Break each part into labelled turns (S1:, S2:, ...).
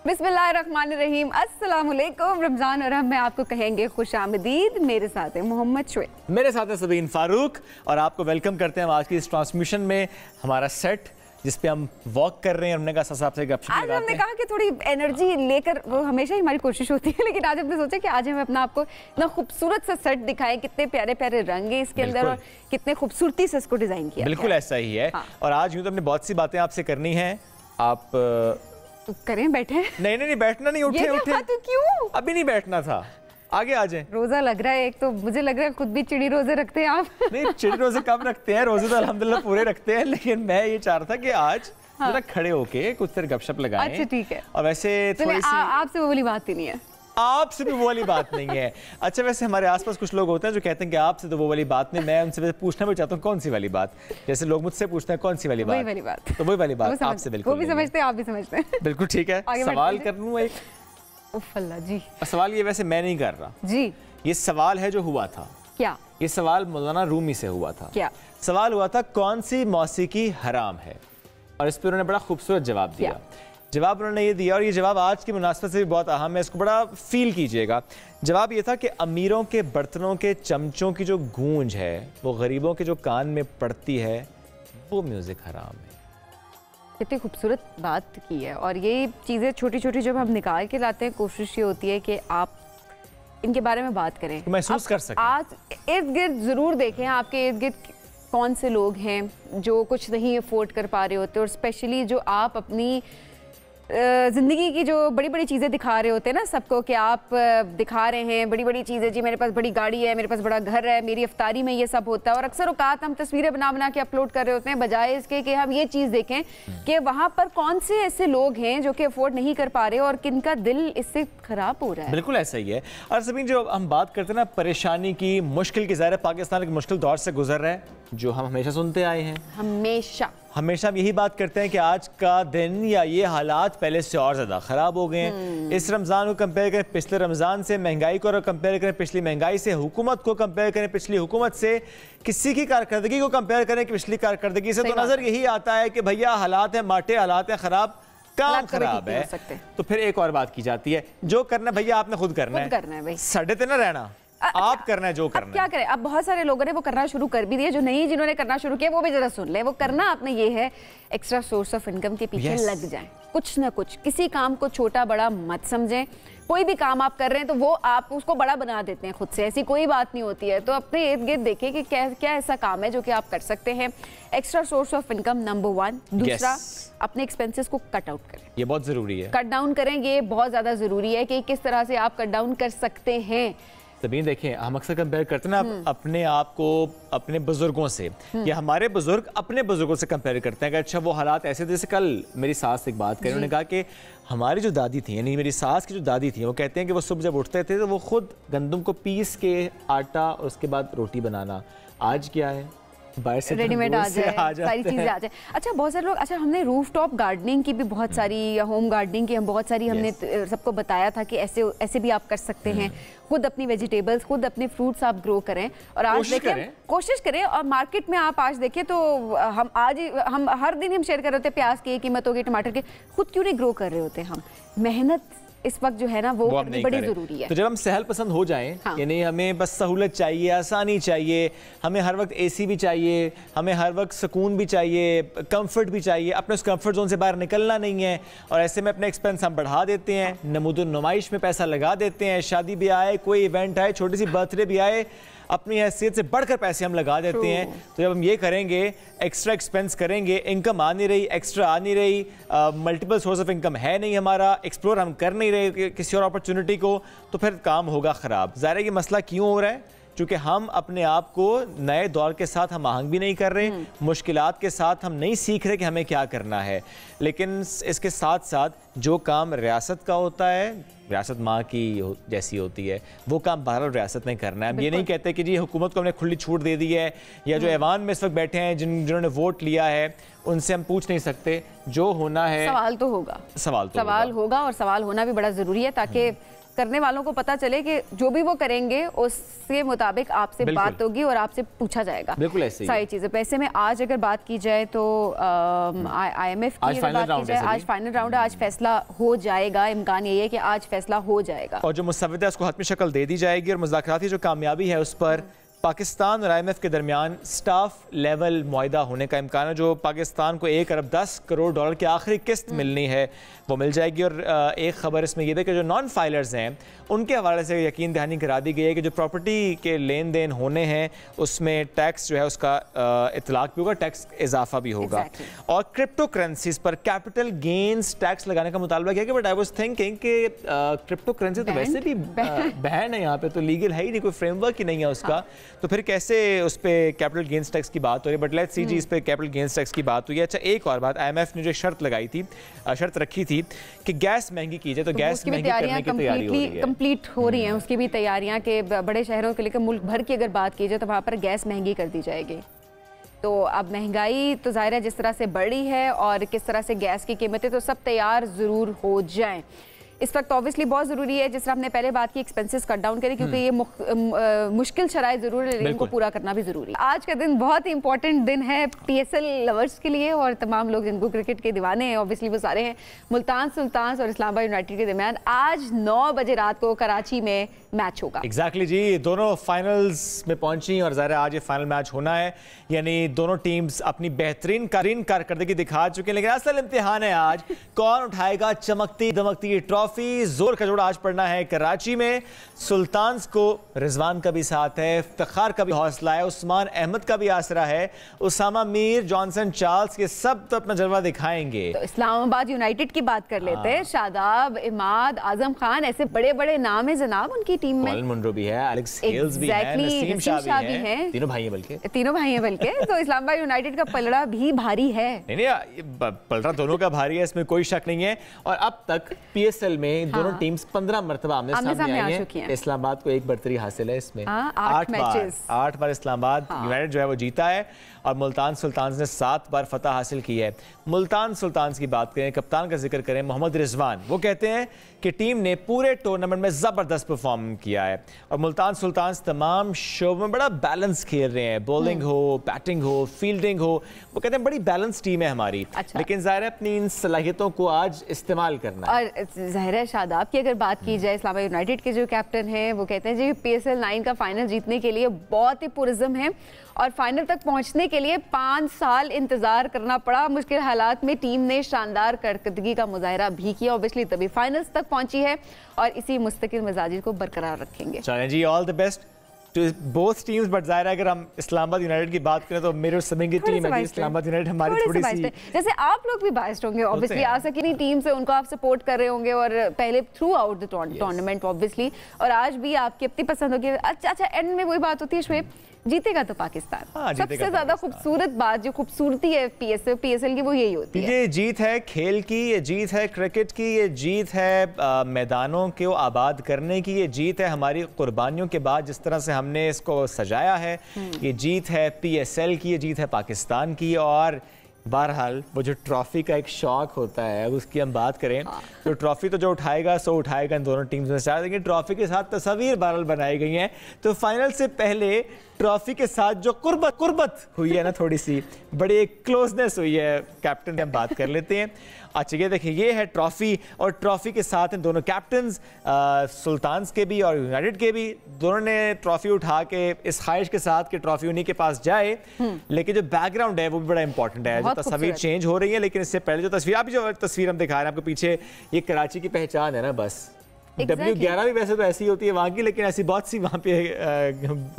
S1: बिस्मिल्लाहिर्रहमानिर्रहीम, अस्सलाम वालेकुम। रमज़ान और हम में आपको कहेंगे खुशामदीद। मेरे साथ है मोहम्मद शुएब,
S2: मेरे साथ है सबीन फारूक और आपको वेलकम करते हैं आज की इस ट्रांसमिशन में। हमारा सेट जिस पे हम वॉक कर रहे हैं, हमने कहा साहब से गपशप लगाते हैं।
S1: आज हमने कहा कि थोड़ी एनर्जी लेकर, वो हमेशा ही हमारी कोशिश होती है, लेकिन आज हमने सोचा कि आज हम अपना आपको इतना खूबसूरत सा सेट दिखाएं, कितने प्यारे प्यारे रंग हैं इसके अंदर और कितने खूबसूरती से इसको डिजाइन किया।
S2: बिल्कुल ऐसा ही है। और आज यूँ तो हमने बहुत सी बातें आपसे करनी है। आप
S1: तो करें, बैठे?
S2: नहीं बैठना नहीं, उठे उठे।
S1: तो क्यों
S2: अभी नहीं बैठना था, आगे आ जाए।
S1: रोजा लग रहा है एक, तो मुझे लग रहा है खुद भी चिड़ी रोजे रखते हैं आप।
S2: नहीं, चिड़ी रोजे कम रखते हैं, रोजे तो अल्हम्दुलिल्लाह पूरे रखते हैं, लेकिन मैं ये चाह रहा था कि आज जरा खड़े होके कुछ देर गपशप लगाएं।
S1: अच्छा ठीक है।
S2: और वैसे थोड़ी सी
S1: आपसे वो वाली बात ही नहीं है,
S2: आपसे भी वो वाली बात नहीं है। अच्छा, वैसे हमारे आसपास कुछ लोग होते हैं जो कहते हैं कि आपसे तो वो वाली बात नहीं। मैं उनसे पूछना भी चाहता हूँ कौन सी वाली बात। जैसे लोग मुझसे पूछते हैं कौन सी वाली बात,
S1: वही वाली बात।
S2: तो वही वाली बात आपसे बिल्कुल
S1: वो भी समझते हैं, आप भी समझते हैं।
S2: बिल्कुल ठीक है। सवाल कर लूँ एक?
S1: उफ़ अल्लाह जी।
S2: सवाल ये वैसे मैं नहीं कर रहा
S1: जी,
S2: ये सवाल है जो हुआ था।
S1: क्या?
S2: ये सवाल मौलाना रूमी से हुआ था।
S1: क्या
S2: सवाल हुआ था? कौन सी मौसीकी हराम है? और इस पर उन्होंने बड़ा खूबसूरत जवाब दिया। जवाब उन्होंने ये दिया और ये जवाब आज की मुनासबत से भी बहुत अहम है, इसको बड़ा फील कीजिएगा। जवाब ये था कि अमीरों के बर्तनों के चमचों की जो गूंज है वो गरीबों के जो कान में पड़ती है, वो म्यूजिक हराम है।
S1: कितनी खूबसूरत बात की है। और ये चीज़ें छोटी छोटी जब हम निकाल के लाते हैं, कोशिश ये होती है कि आप इनके बारे में बात करें,
S2: तो महसूस कर सकें।
S1: आज इर्द गिर्द ज़रूर देखें आपके इर्द गिर्द कौन से लोग हैं जो कुछ नहीं अफोर्ड कर पा रहे होते, और स्पेशली जो आप अपनी ज़िंदगी की जो बड़ी बड़ी चीज़ें दिखा रहे होते हैं ना सबको, कि आप दिखा रहे हैं बड़ी बड़ी चीज़ें, जी मेरे पास बड़ी गाड़ी है, मेरे पास बड़ा घर है, मेरी इफ्तारी में ये सब होता है। और अक्सर औकात हम तस्वीरें बना बना के अपलोड कर रहे होते हैं, बजाय इसके कि हम ये चीज़ देखें कि वहाँ पर कौन से ऐसे लोग हैं जो कि अफोर्ड नहीं कर पा रहे और किनका दिल इससे ख़राब हो रहा है।
S2: बिल्कुल ऐसा ही है। और सभी जो हम बात करते हैं ना परेशानी की, मुश्किल की, ज़ाहिर पाकिस्तान एक मुश्किल दौर से गुजर रहा है, जो हम हमेशा सुनते आए हैं। हमेशा हम यही बात करते हैं कि आज का दिन या ये हालात पहले से और ज़्यादा ख़राब हो गए हैं। इस रमज़ान को कंपेयर करें पिछले रमज़ान से, महंगाई को कंपेयर करें पिछली महंगाई से, हुकूमत को कंपेयर करें पिछली हुकूमत से, किसी की कारकर्दगी को कंपेयर करें पिछली कारकर्दगी से, तो नज़र यही आता है कि भैया हालात हैं माटे, हालात हैं ख़राब, काम खराब है। तो फिर एक और बात की जाती है, जो करना है भैया आपने खुद करना है, सड़े ते ना रहना, आप करना है जो करना है।
S1: क्या करें, अब बहुत सारे लोगों ने वो करना शुरू कर भी दिया, जो नहीं जिन्होंने करना शुरू किया वो भी जरा सुन ले। वो करना आपने ये है, एक्स्ट्रा सोर्स ऑफ इनकम के पीछे लग जाएं, कुछ ना कुछ। किसी काम को छोटा बड़ा मत समझें। कोई भी काम आप कर रहे हैं तो वो आप उसको बड़ा बना देते हैं खुद से, ऐसी कोई बात नहीं होती है। तो अपने इर्द गिर्द देखें कि क्या ऐसा काम है जो कि आप कर सकते हैं। Extra source of income number 1। दूसरा, अपने एक्सपेंसेस को कट आउट करें, ये
S2: बहुत जरूरी है।
S1: कट डाउन करें, ये बहुत ज्यादा जरूरी है कि किस तरह से आप कट डाउन कर सकते हैं।
S2: तभी देखें, हम अक्सर कंपेयर करते हैं ना अपने आप को अपने बुजुर्गों से, या हमारे बुजुर्ग अपने बुजुर्गों से कंपेयर करते हैं कि अच्छा वो हालात ऐसे। जैसे कल मेरी सास से एक बात करें, उन्होंने कहा कि हमारी जो दादी थी, यानी मेरी सास की जो दादी थी, वो कहते हैं कि वो सुबह जब उठते थे तो वो खुद गंदम को पीस के आटा और उसके बाद रोटी बनाना। आज क्या है,
S1: रेडीमेड आ जाए, सारी चीजें आ जाए। अच्छा, बहुत सारे लोग, अच्छा हमने रूफटॉप गार्डनिंग की भी बहुत सारी, या होम गार्डनिंग की हम बहुत सारी हमने सबको बताया था कि ऐसे भी आप कर सकते हैं। खुद अपनी वेजिटेबल्स, खुद अपने फ्रूट्स आप ग्रो करें। और आज देखें, कोशिश करें। और मार्केट में आप आज देखें तो हम हर दिन हम शेयर कर रहे होते हैं प्याज की कीमतों की, टमाटर की, खुद क्यों नहीं ग्रो कर रहे होते हम? मेहनत इस वक्त जो है ना वो बड़ी जरूरी है।
S2: तो जब हम सहल पसंद हो जाएं, यानी हमें बस सहूलत चाहिए, आसानी चाहिए, हमें हर वक्त एसी भी चाहिए, हमें हर वक्त सुकून भी चाहिए, कंफर्ट भी चाहिए, अपने उस कंफर्ट जोन से बाहर निकलना नहीं है, और ऐसे में अपने एक्सपेंस हम बढ़ा देते हैं, नमूदुन नुमाइश में पैसा लगा देते हैं, शादी भी आए, कोई इवेंट आए, छोटी सी बर्थडे भी आए, अपनी हैसियत से बढ़कर पैसे हम लगा देते हैं। तो जब हम ये करेंगे, एक्स्ट्रा एक्सपेंस करेंगे, इनकम आ नहीं रही, एक्स्ट्रा आ नहीं रही, मल्टीपल सोर्स ऑफ इनकम है नहीं हमारा, एक्सप्लोर हम कर नहीं रहे किसी और अपॉर्चुनिटी को, तो फिर काम होगा ख़राब। ज़ाहिर है ये मसला क्यों हो रहा है? क्योंकि हम अपने आप को नए दौर के साथ हम आहंग भी नहीं कर रहे, मुश्किलात के साथ हम नहीं सीख रहे कि हमें क्या करना है। लेकिन इसके साथ साथ जो काम रियासत का होता है, रियासत माँ की जैसी होती है, वो काम बहरहाल रियासत ने करना है। हम ये नहीं कहते कि जी हुकूमत को हमने खुली छूट दे दी है, या जो ऐवान में इस वक्त बैठे हैं जिन्होंने वोट लिया है उनसे हम पूछ नहीं सकते। जो होना है,
S1: सवाल तो होगा, सवाल होगा, और सवाल होना भी बड़ा ज़रूरी है, ताकि करने वालों को पता चले कि जो भी वो करेंगे उसके मुताबिक आपसे बात होगी और आपसे पूछा जाएगा।
S2: बिल्कुल ऐसे
S1: सारी चीजें। पैसे में आज अगर बात की जाए तो IMF की अगर बात की जाए, आज फाइनल राउंड है, आज फैसला हो जाएगा। इम्कान यही है कि आज फैसला हो जाएगा
S2: और जो मुसव्विदा है उसको हतमी शक्ल दे दी जाएगी और मुज़ाकराती जो कामयाबी है उस पर पाकिस्तान और IMF के दरमियान स्टाफ लेवल मुआहिदा होने का इम्कान है। जो पाकिस्तान को 1 अरब 10 करोड़ डॉलर की आखिरी किस्त मिलनी है वो मिल जाएगी। और एक ख़बर इसमें यह है कि जो नॉन फाइलर्स हैं उनके हवाले से यकीन दहानी करा दी गई है कि जो प्रॉपर्टी के लेन देन होने हैं उसमें टैक्स जो है उसका इतलाक भी होगा, टैक्स इजाफा भी होगा। और क्रिप्टो करेंसीज पर कैपिटल गेन्स टैक्स लगाने का मुतालबा किया गया। बट आई वाज थिंकिंग कि क्रिप्टो करेंसी तो वैसे भी बैन है, यहाँ पे तो लीगल है ही नहीं, कोई फ्रेमवर्क ही नहीं है उसका। तो फिर कैसे उस पर कैपिटल गेन्स टैक्स की बात हो रही है। बट लेट्स सी जी, इस पर कैपिटल गेन्स टैक्स की बात हुई है। अच्छा, एक और बात, IMF ने जो शर्त लगाई थी, शर्त रखी थी कि गैस महंगी की जाए, तो गैस महंगी करने की तैयारी हो रही है,
S1: कंप्लीट हो रही हैं उसकी भी तैयारियां कि बड़े शहरों के लेकर मुल्क भर की अगर बात की जाए तो वहाँ पर गैस महंगी कर दी जाएगी। तो अब महंगाई तो ज़ाहिर है जिस तरह से बढ़ रही है और किस तरह से गैस की कीमतें, तो सब तैयार ज़रूर हो जाएं। इस वक्त ऑब्वियसली बहुत ज़रूरी है, जिस तरह हमने पहले बात की, एक्सपेंसेस कट डाउन करें क्योंकि ये मुश्किल शराइ ज़रूर है लेकिन इनको पूरा करना भी ज़रूरी है। आज का दिन बहुत ही इंपॉर्टेंट दिन है PSL लवर्स के लिए और तमाम लोग जिनको क्रिकेट के दीवाने हैं, ऑब्वियसली वो सारे हैं। मुल्तान सुल्तान्स और इस्लामाबाद यूनाइटेड के दरमियान आज 9 बजे रात को कराची में मैच होगा।
S2: एग्जैक्टली जी, दोनों फाइनल्स में पहुंची और ज़ाहिर है आज ये फाइनल मैच होना है। यानी दोनों टीम्स अपनी बेहतरीन कारकर्दगी दिखा चुके हैं, लेकिन असल इम्तिहान है आज कौन उठाएगा चमकती दमकती ट्रॉफी। जोर का जोड़ा आज पड़ना है कराची में। सुल्तान्स को रिजवान का भी साथ है, इफ्तिखार का भी हौसला है, उस्मान अहमद का भी आसरा है, उसामा मीर, जॉनसन चार्ल्स के सब तो अपना जलवा दिखाएंगे।
S1: तो इस्लामाबाद यूनाइटेड की बात कर लेते हैं। शादाब, इमाद, आजम खान, ऐसे बड़े बड़े नाम है जनाब उनकी टीम में।
S2: कॉलिन मुनरो भी है, एलेक्स हेल्स भी है, नसीम शाह भी है, तीनों भाई हैं बल्कि तो इस्लामाबाद यूनाइटेड का पलड़ा भी भारी है। नहीं, पलड़ा दोनों का भारी है, इसमें कोई शक नहीं है। और अब तक PSL में दोनों टीम्स 15 मरतबा आमने सामने आई हैं। इस्लामाबाद को एक बर्तरी हासिल है इसमें, 8 बार इस्लामाबाद यूनाइटेड जो है वो जीता है और मुल्तान सुल्तान्स ने 7 बार फतह हासिल की है। मुल्तान सुल्तान्स की बात करें, कप्तान का जिक्र करें, मोहम्मद रिजवान, वो कहते हैं कि टीम ने पूरे टूर्नामेंट में ज़बरदस्त परफॉर्म किया है और मुल्तान सुल्तान्स तमाम शोबों में बड़ा बैलेंस खेल रहे हैं, बॉलिंग हो, बैटिंग हो, फील्डिंग हो। वो कहते हैं बड़ी बैलेंस टीम है हमारी। अच्छा। लेकिन ज़ाहिर है अपनी इन सलाहियतों को आज इस्तेमाल करना है।
S1: और ज़ाहिर है शादाब की अगर बात की जाए, इस्लामाबाद यूनाइटेड के जो कैप्टन हैं वो कहते हैं जी PSL 9 का फाइनल जीतने के लिए बहुत ही पुरज़म है और फाइनल तक पहुंचने के लिए 5 साल इंतजार करना पड़ा। मुश्किल हालात में टीम ने शानदार कारकर्दगी का मुजाहरा भी किया, ऑब्वियसली तभी फाइनल्स तक पहुंची है और इसी मुस्तकिल मिजाजी को बरकरार रखेंगे।
S2: चलें जी, all the best to both teams. But जाहिर है अगर हम इस्लामाबाद यूनाइटेड की बात करें तो मेरे समय की टीम है इस्लामाबाद यूनाइटेड हमारी थोड़ी सी,
S1: जैसे आप लोग भी बायस्ड होंगे ऑब्वियसली, आ सके नहीं टीम से उनको आप सपोर्ट कर रहे होंगे और पहले through out the tournament obviously, और आज भी आपकी अपनी पसंद होगी। अच्छा, एंड में वही बात होती है शुएब, जीतेगा तो पाकिस्तान। सबसे ज्यादा खूबसूरत बात जो खूबसूरती है PSL की वो यही होती है।
S2: ये जीत है खेल की, ये जीत है क्रिकेट की, ये जीत है मैदानों को आबाद करने की, ये जीत है हमारी कुर्बानियों के बाद जिस तरह से हमने इसको सजाया है, ये जीत है PSL की, ये जीत है पाकिस्तान की। और बहरहाल वो जो ट्रॉफी का एक शौक होता है, अब उसकी हम बात करें तो ट्रॉफी तो जो उठाएगा सो उठाएगा इन दोनों टीम्स में से। लेकिन ट्रॉफी के साथ तस्वीर बहरहाल बनाई गई हैं, तो फाइनल से पहले ट्रॉफी के साथ जो कुर्बत हुई है ना, थोड़ी सी बड़ी एक क्लोजनेस हुई है, कैप्टन की हम बात कर लेते हैं। अच्छा, ये देखिए, ये है ट्रॉफी और ट्रॉफी के साथ इन दोनों कैप्टन्स सुल्तान्स के भी और यूनाइटेड के भी, दोनों ने ट्रॉफी उठा के इस ख्वाहिश के साथ कि ट्रॉफी उन्हीं के पास जाए। लेकिन जो बैकग्राउंड है वो भी बड़ा इंपॉर्टेंट है, जो तस्वीर चेंज हो रही है। लेकिन इससे पहले जो तस्वीर हम दिखा रहे हैं आपको पीछे, ये कराची की पहचान है ना, बस W11 भी वैसे तो ऐसी होती है वहाँ की, लेकिन ऐसी बहुत सी वहाँ पे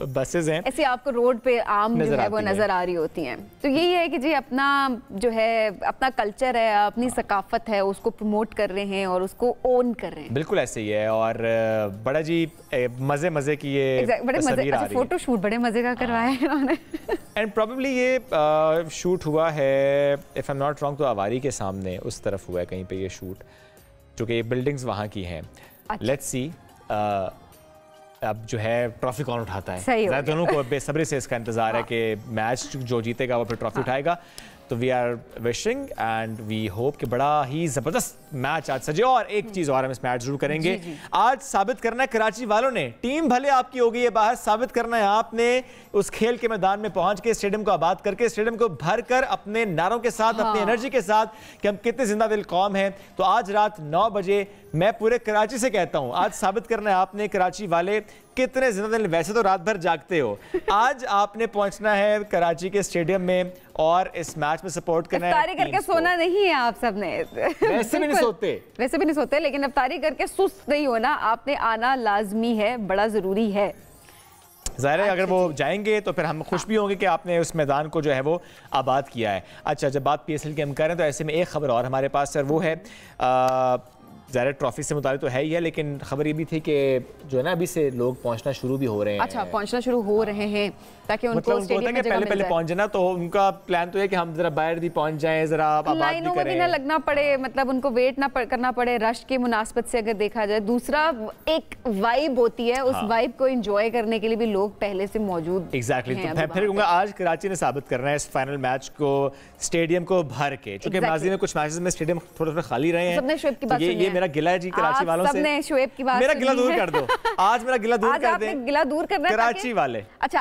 S2: बसेस हैं,
S1: ऐसी आपको रोड पे आम जो है वो नजर आ रही होती हैं। तो यही है कि जी अपना जो है अपना कल्चर है, अपनी सकाफत है, उसको प्रमोट कर रहे हैं और उसको ओन कर रहे हैं।
S2: बिल्कुल ऐसे ही है। और बड़ा जी मजे की ये तस्वीर आ रही है,
S1: फोटो शूट बड़े मजे का करवाया है इन्होंने।
S2: एंड प्रोबेबली ये शूट हुआ है, if I am not wrong, तो आवारी के सामने उस तरफ हुआ है कहीं पे ये शूट, जो कि बिल्डिंग्स वहाँ की हैं। लेट्स सी अब जो है ट्रॉफी कौन उठाता है। दोनों को बेसब्री से इसका इंतजार है कि मैच जो जीतेगा वो फिर ट्रॉफी उठाएगा। तो we are wishing and we hope कि बड़ा ही ज़बरदस्त मैच आज सजे। और एक चीज़ और हम इस मैच जरूर करेंगे, आज साबित करना है कराची वालों ने, टीम भले आपकी हो गई है बाहर, साबित करना है आपने उस खेल के मैदान में पहुंच के स्टेडियम को आबाद करके, स्टेडियम को भर कर अपने नारों के साथ, अपनी एनर्जी के साथ कि हम कितने जिंदा दिल कौम हैं। तो आज रात 9 बजे मैं पूरे कराची से कहता हूं, आज साबित करना है आपने कराची वाले कितने जिंदा दिल। वैसे तो रात भर जागते हो, आज आपने पहुंचना है कराची के स्टेडियम में और इस मैच में सपोर्ट करना है।
S1: इफ्तारी करके सोना नहीं है आप सबने,
S2: वैसे भी नहीं सोते,
S1: वैसे भी नहीं सोते, लेकिन इफ्तारी करके सुस्त नहीं होना, आपने आना लाजमी है, बड़ा जरूरी है।
S2: ज़ाहिर है अगर वो जाएंगे तो फिर हम खुश भी होंगे कि आपने उस मैदान को जो है वो आबाद किया है। अच्छा, जब बात PSL की हम करें तो ऐसे में एक खबर और हमारे पास सर वो है, ज़ाहिर ट्रॉफी से मुताल्लिक़ तो है ही है, लेकिन खबर ये भी थी कि जो है ना अभी से लोग पहुंचना शुरू भी हो रहे हैं।
S1: अच्छा, पहुंचना शुरू हो रहे हैं ताकि उनको
S2: मतलब
S1: स्टेडियम में जगह
S2: पहले पहुंच जाना, तो उनका प्लान तो है कि हम जरा बाहर भी पहुंच जाएं, जरा
S1: लाइनों में भी ना लगना पड़े, मतलब उनको वेट ना करना पड़े रश के मुनासबत से अगर देखा जाए। दूसरा एक वाइब होती है, उस वाइब को एंजॉय करने के लिए भी लोग पहले से मौजूद।
S2: एग्जैक्टली, तो फिर कहूँगा आज कराची ने साबित करना है इस फाइनल मैच को स्टेडियम को भर के, चूंकि माजी में कुछ मैचेस में स्टेडियम थोड़ा खाली रहे हैं।
S1: सबने शुएब की बात सुनी है,
S2: ये मेरा गिला है जी कराची वालों से,
S1: सबने शुएब की बात,
S2: मेरा गिला दूर कर दो, आज मेरा गिला दूर कर दें,
S1: गिला दूर करना
S2: कराची वाले।
S1: अच्छा,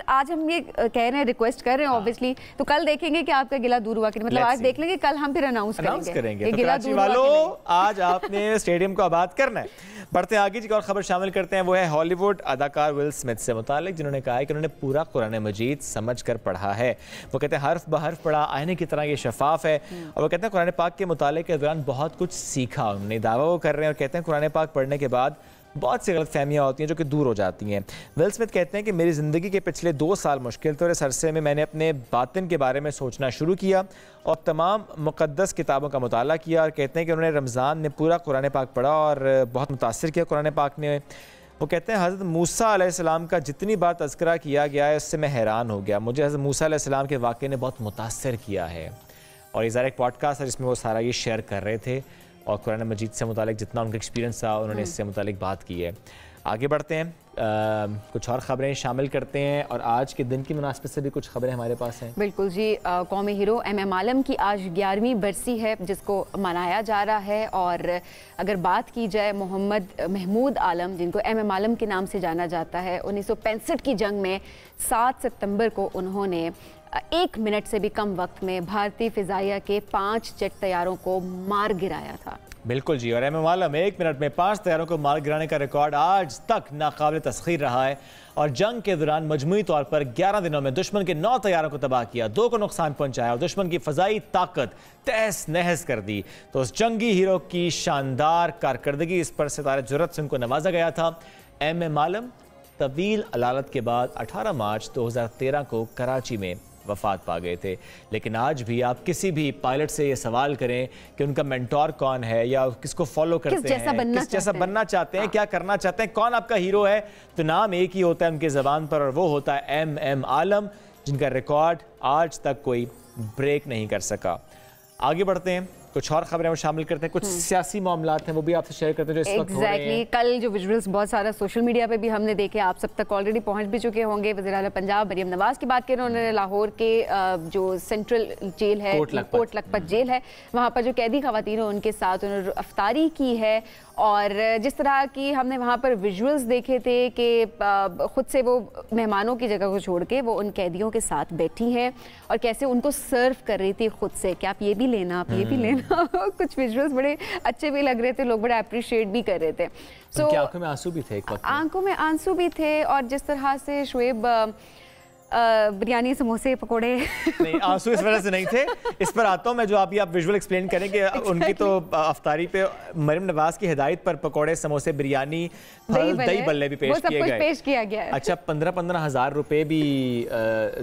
S1: आज हम ये कह रहे हैं, रिक्वेस्ट कर रहे हैं ऑब्वियसली, तो कल देखेंगे कि आपका गिला दूर हुआ कि मतलब आज देख लेंगे, कल हम फिर अनाउंस करेंगे।
S2: तो कराची वालों आज आपने स्टेडियम को आबाद करना है। बढ़ते आगे जी, और खबर शामिल करते हैं, वो है हॉलीवुड अदाकार विल स्मिथ से मुतालिक, जिन्होंने कहा है कि उन्होंने पूरा कुरान मजीद समझ कर पढ़ा है। वो कहते हैं हर्फ बहर्फ पढ़ा, आईने की तरह ये शफाफ है। और वो कहते हैं कुरान पाक के मुताले के दौरान बहुत कुछ सीखा उन्होंने, दावा वो कर रहे हैं। और कहते हैं कुरान पाक पढ़ने के बाद बहुत सी गलतफहमियाँ होती हैं जो कि दूर हो जाती हैं। विल स्मिथ कहते हैं कि मेरी ज़िंदगी के पिछले 2 साल मुश्किल थे और इस अरसे में मैंने अपने बातिन के बारे में सोचना शुरू किया और तमाम मुक़द्दस किताबों का मुताला किया। और कहते हैं कि उन्होंने रमज़ान में पूरा कुरान पाक पढ़ा और बहुत मुतासिर किया कुरान पाक ने। वो कहते हैं हज़रत मूसा अलैहिस्सलाम का जितनी बार तज़किरा किया गया है उससे मैं हैरान हो गया, मुझे हज़रत मूसा अलैहिस्सलाम के वाक़े ने बहुत मुतासिर किया है। और इज़ार एक पॉडकास्ट है जिसमें वो सारा ये शेयर कर रहे थे और कुरान मजीद से मुतालिक जितना उनका एक्सपीरियंस था उन्होंने इससे मुतालिक बात की है। आगे बढ़ते हैं, कुछ और ख़बरें शामिल करते हैं और आज के दिन की मुनासबत से भी कुछ खबरें हमारे पास हैं।
S1: बिल्कुल जी, कौमी हीरो MM आलम की आज 11वीं बरसी है जिसको मनाया जा रहा है। और अगर बात की जाए मोहम्मद महमूद आलम, जिनको MM आलम के नाम से जाना जाता है, 1965 की जंग में 7 सितंबर को उन्होंने 1 मिनट से भी कम वक्त में भारतीय फ़िज़ाइया के 5 जेट तैयारों को मार गिराया था।
S2: बिल्कुल जी, और MM आलम 1 मिनट में 5 तैयारों को मार गिराने का रिकॉर्ड आज तक नाकाबिल तस्खीर रहा है। और जंग के दौरान मजमूई तौर पर 11 दिनों में दुश्मन के 9 तैयारों को तबाह किया, 2 को नुकसान पहुंचाया और दुश्मन की फ़ज़ाई ताकत तहस नहस कर दी। तो उस जंगी हीरो की शानदार कारकर्दगी, इस पर सितारे जुर्रत से उनको नवाजा गया था। MM आलम तवील अलालत के बाद 18 मार्च 2013 को कराची में वफात पा गए थे। लेकिन आज भी आप किसी भी पायलट से ये सवाल करें कि उनका मेंटोर कौन है या किसको फॉलो करते हैं, किस जैसा बनना चाहते हैं, क्या करना चाहते हैं, कौन आपका हीरो है, तो नाम एक ही होता है उनके ज़बान पर और वो होता है MM आलम, जिनका रिकॉर्ड आज तक कोई ब्रेक नहीं कर सका। आगे बढ़ते हैं, कुछ और खबरें हम शामिल करते हैं, कुछ सियासी मामलात हैं वो भी आपसे शेयर करते हैं जो इस वक्त हो रहे हैं।
S1: कल जो विजुअल्स बहुत सारा सोशल मीडिया पे भी हमने देखे, आप सब तक ऑलरेडी पहुंच भी चुके होंगे। वज़ीर आला पंजाब मरियम नवाज की बात करें, उन्होंने लाहौर के जो सेंट्रल जेल है, कोट लखपत जेल है, वहाँ पर जो कैदी खवातीन हैं उनके साथ उन्होंने अफ्तारी की है। और जिस तरह की हमने वहाँ पर विजुअल्स देखे थे कि ख़ुद से वो मेहमानों की जगह को छोड़ के वो उन कैदियों के साथ बैठी हैं और कैसे उनको सर्व कर रही थी खुद से कि आप ये भी लेना, आप ये भी लेना। कुछ विजुअल्स बड़े अच्छे भी लग रहे थे, लोग बड़े अप्रिशिएट भी कर रहे थे।
S2: उनकी आंखों में आंसू भी थे, एक वक्त
S1: आंखों में आंसू भी थे। और जिस तरह से शुएब बिरयानी, समोसे, पकोड़े,
S2: नहीं आंसू इस वजह से नहीं थे। इस पर आता हूँ मैं, जो आप विजुअल एक्सप्लेन करेंगे। उनकी तो अफ्तारी पे मरियम नवाज की हिदायत पर पकोड़े, समोसे, बिरयानी, दही बल्ले भी पेश
S1: किया गया है।
S2: अच्छा, 15-15 हज़ार रुपए भी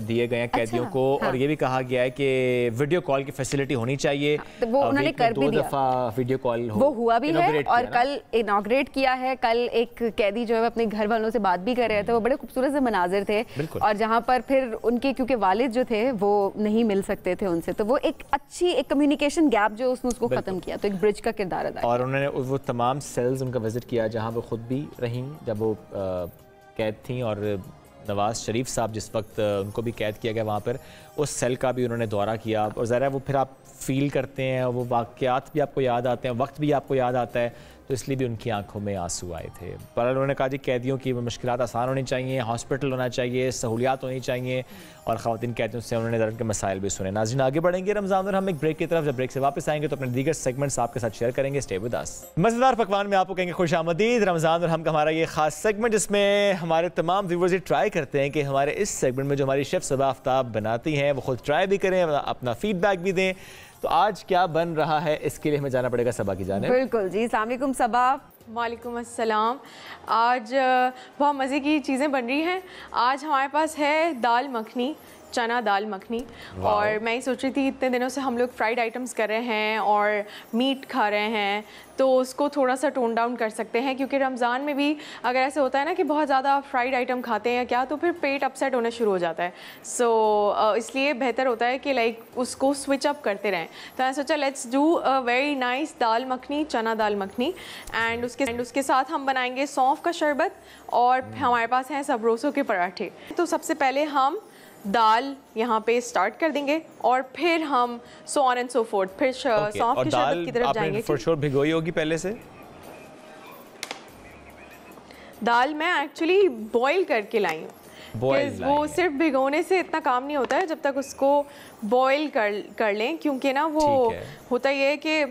S2: दिए गए हैं कैदियों को। और ये भी कहा गया है कि वीडियो कॉल की फैसिलिटी होनी चाहिए।
S1: तो वो उन्होंने कर भी दिया,
S2: 2 दफ़ा वीडियो कॉल
S1: वो हुआ भी है और कल इनॉग्रेट किया है। कल एक कैदी जो है अपने घर वालों से बात भी कर रहे थे, वो बड़े खूबसूरत से मनाजिर थे। और जहाँ पर फिर उनके क्योंकि वालिद जो थे वो नहीं मिल सकते थे उनसे, तो वो एक कम्युनिकेशन गैप जो उसने उसको खत्म किया, तो एक ब्रिज का किरदार अदा किया।
S2: और उन्होंने वो तमाम सेल्स उनका विजिट किया जहाँ वो खुद भी रहीं जब वो कैद थी और नवाज़ शरीफ साहब जिस वक्त उनको भी कैद किया गया वहाँ पर, उस सेल का भी उन्होंने दौरा किया और ज़रा वो फिर आप फील करते हैं, वो वाक़यात भी आपको याद आते हैं, वक्त भी आपको याद आता है, तो इसलिए भी उनकी आंखों में आंसू आए थे। पर उन्होंने कहा जी कैदियों की मुश्किलात आसान होनी चाहिए, हॉस्पिटल होना चाहिए, सहूलियात होनी चाहिए और ख़वातीन कैदियों से उन्होंने दर्द के मसाइल भी सुने। नाज़रीन आगे बढ़ेंगे रमज़ान और हम एक ब्रेक की तरफ, जब ब्रेक से वापस आएंगे तो अपने दीगर सेगमेंट्स आपके साथ शेयर करेंगे। Stay with us. मज़ेदार पकवान में आपको कहेंगे खुश आमदीद। रमज़ान और हम का हमारा ये खास सेगमेंट जिसमें हमारे तमाम व्यूवर्स ये ट्राई करते हैं कि हमारे इस सेगमेंट में जो हमारी शेफ़ सबा आफ्ताब बनाती हैं वो खुद ट्राई भी करें, अपना फीडबैक भी दें। तो आज क्या बन रहा है इसके लिए हमें जाना पड़ेगा सबा की जाने।
S1: बिल्कुल जी, अस्सलाम वालेकुम सबा।
S3: वालेकुम अस्सलाम। आज बहुत मज़े की चीज़ें बन रही हैं। आज हमारे पास है दाल मखनी, चना दाल मखनी। और मैं ही सोच रही थी इतने दिनों से हम लोग फ्राइड आइटम्स कर रहे हैं और मीट खा रहे हैं, तो उसको थोड़ा सा टोन डाउन कर सकते हैं, क्योंकि रमज़ान में भी अगर ऐसे होता है ना कि बहुत ज़्यादा फ्राइड आइटम खाते हैं या क्या, तो फिर पेट अपसेट होना शुरू हो जाता है। सो इसलिए बेहतर होता है कि लाइक उसको स्विच अप करते रहें। तो मैं सोचा let's do a very nice dal makhani, chana dal makhani. And उसके साथ हम बनाएंगे सौंफ का शरबत और हमारे पास हैं सबरोसों के पराठे। तो सबसे पहले हम दाल यहाँ पे स्टार्ट कर देंगे और फिर हम so on and so fourth, फिर सौंफ की शरबत की तरफ जाएंगे।
S2: फॉर श्योर भिगोई होगी पहले से?
S3: दाल मैं एक्चुअली बॉईल करके लाई हूँ, वो सिर्फ भिगोने से इतना काम नहीं होता है जब तक उसको बॉईल कर लें, क्योंकि ना वो होता ये है कि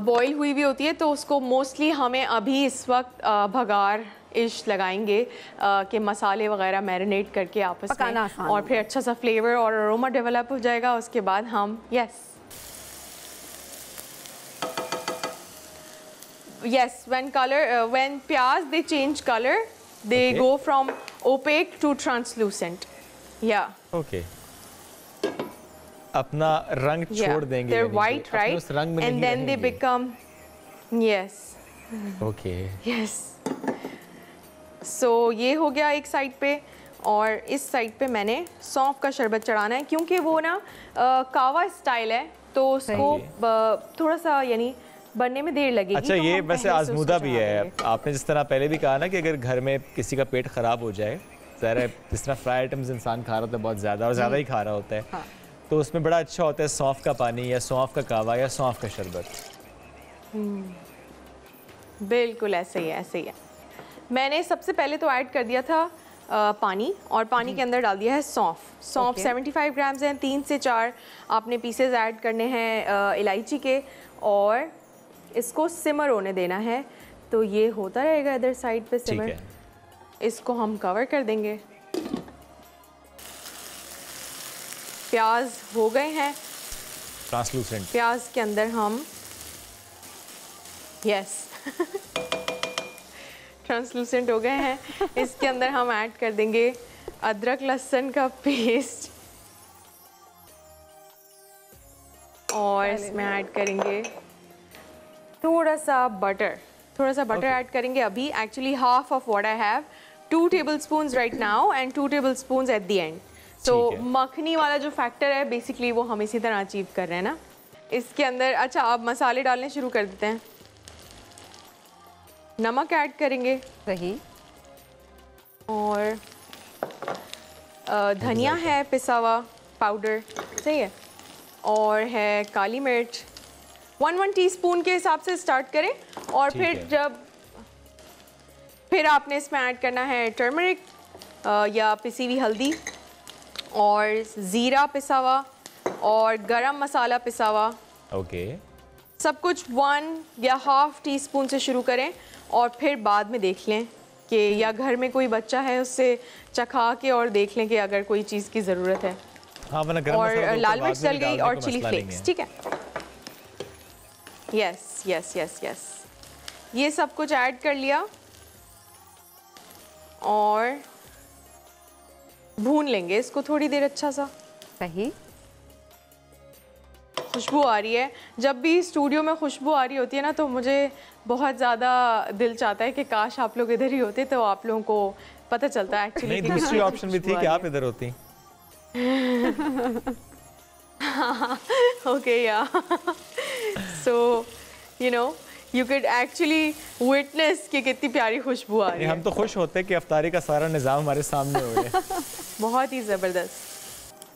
S3: बॉईल हुई भी होती है, तो उसको मोस्टली हमें अभी इस वक्त भगार इश लगाएंगे कि मसाले वगैरह मैरिनेट करके आपस में, और फिर अच्छा सा फ्लेवर और अरोमा डेवलप हो जाएगा। उसके बाद हम when प्याज they change color, they go from opaque to translucent.
S2: Okay. अपना रंग छोड़ देंगे,
S3: they're white, right? And then they become सो ये हो गया एक साइड पे, और इस साइड पे मैंने सौंफ का शरबत चढ़ाना है, क्योंकि वो ना कावा स्टाइल है, तो उसको थोड़ा सा यानी बनने में देर लगेगी।
S2: अच्छा, ये वैसे आजमूदा भी है। आपने जिस तरह पहले भी कहा ना कि अगर घर में किसी का पेट खराब हो जाए, ज़रा जिस तरह फ्राई आइटम्स इंसान खा रहा होता है बहुत ज़्यादा और ज़्यादा ही खा रहा होता है, तो उसमें बड़ा अच्छा होता है सौंफ का पानी या सौंफ का कावा या सौंफ का शरबत।
S3: बिल्कुल ऐसे ही है। मैंने सबसे पहले तो ऐड कर दिया था पानी, और पानी के अंदर डाल दिया है सौंफ 75 ग्राम्स हैं। 3 से 4 आपने पीसेज ऐड करने हैं इलायची के, और इसको सिमर होने देना है। तो ये होता रहेगा इधर साइड पे सिमर। इसको हम कवर कर देंगे। प्याज हो गए हैं
S2: ट्रांसलूसेंट।
S3: प्याज के अंदर हम ट्रांसलूसेंट हो गए हैं। इसके अंदर हम ऐड कर देंगे अदरक लहसुन का पेस्ट, और इसमें ऐड करेंगे थोड़ा सा बटर ऐड करेंगे अभी। Actually half of what I have, 2 tablespoons right now and 2 tablespoons at the end. तो मखनी वाला जो फैक्टर है बेसिकली वो हम इसी तरह अचीव कर रहे हैं ना। इसके अंदर अच्छा अब मसाले डालने शुरू कर देते हैं। नमक ऐड करेंगे,
S1: सही,
S3: और धनिया है पिसा हुआ पाउडर, सही है, और है काली मिर्च 1 टीस्पून के हिसाब से स्टार्ट करें। और फिर आपने इसमें ऐड करना है टर्मरिक या पिसी हुई हल्दी, और ज़ीरा पिसा हुआ, और गरम मसाला पिसा हुआ। सब कुछ 1 या ½ टीस्पून से शुरू करें, और फिर बाद में देख लें कि या घर में कोई बच्चा है उससे चखा के और देख लें कि अगर कोई चीज़ की ज़रूरत है। और लाल मिर्च डल गई और चिली फ्लेक्स, ठीक है। यस, ये सब कुछ ऐड कर लिया और भून लेंगे इसको थोड़ी देर अच्छा सा।
S1: सही,
S3: खुशबू आ रही है। जब भी स्टूडियो में खुशबू आ रही होती है ना, तो मुझे बहुत ज़्यादा दिल चाहता है कि काश आप लोग इधर ही होते, तो आप लोगों को पता चलता है एक्चुअली।
S2: नहीं, दूसरी ऑप्शन भी थी कि आप इधर होती।
S3: ओके, या so you know you CAD actually witness कि कितनी प्यारी खुशबू आ रही है।
S2: हम तो खुश होते हैं कि अफ्तारी का सारा निज़ाम हमारे सामने हो गया।
S3: बहुत ही ज़बरदस्त।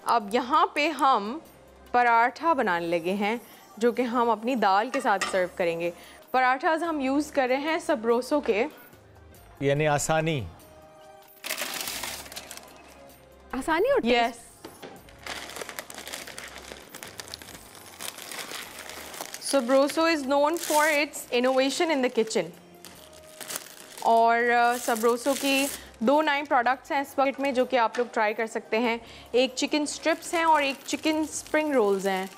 S3: अब यहाँ पे हम पराठा बनाने लगे हैं जो कि हम अपनी दाल के साथ सर्व करेंगे। पराठाज हम यूज़ कर रहे हैं सबरोसो के,
S2: यानी आसानी
S1: और
S3: yes. Sabroso is known for its innovation in the kitchen. और Sabroso की 2 नए प्रोडक्ट्स हैं इस वक्त में जो कि आप लोग ट्राई कर सकते हैं। एक चिकन स्ट्रिप्स हैं और एक चिकन स्प्रिंग रोल्स हैं,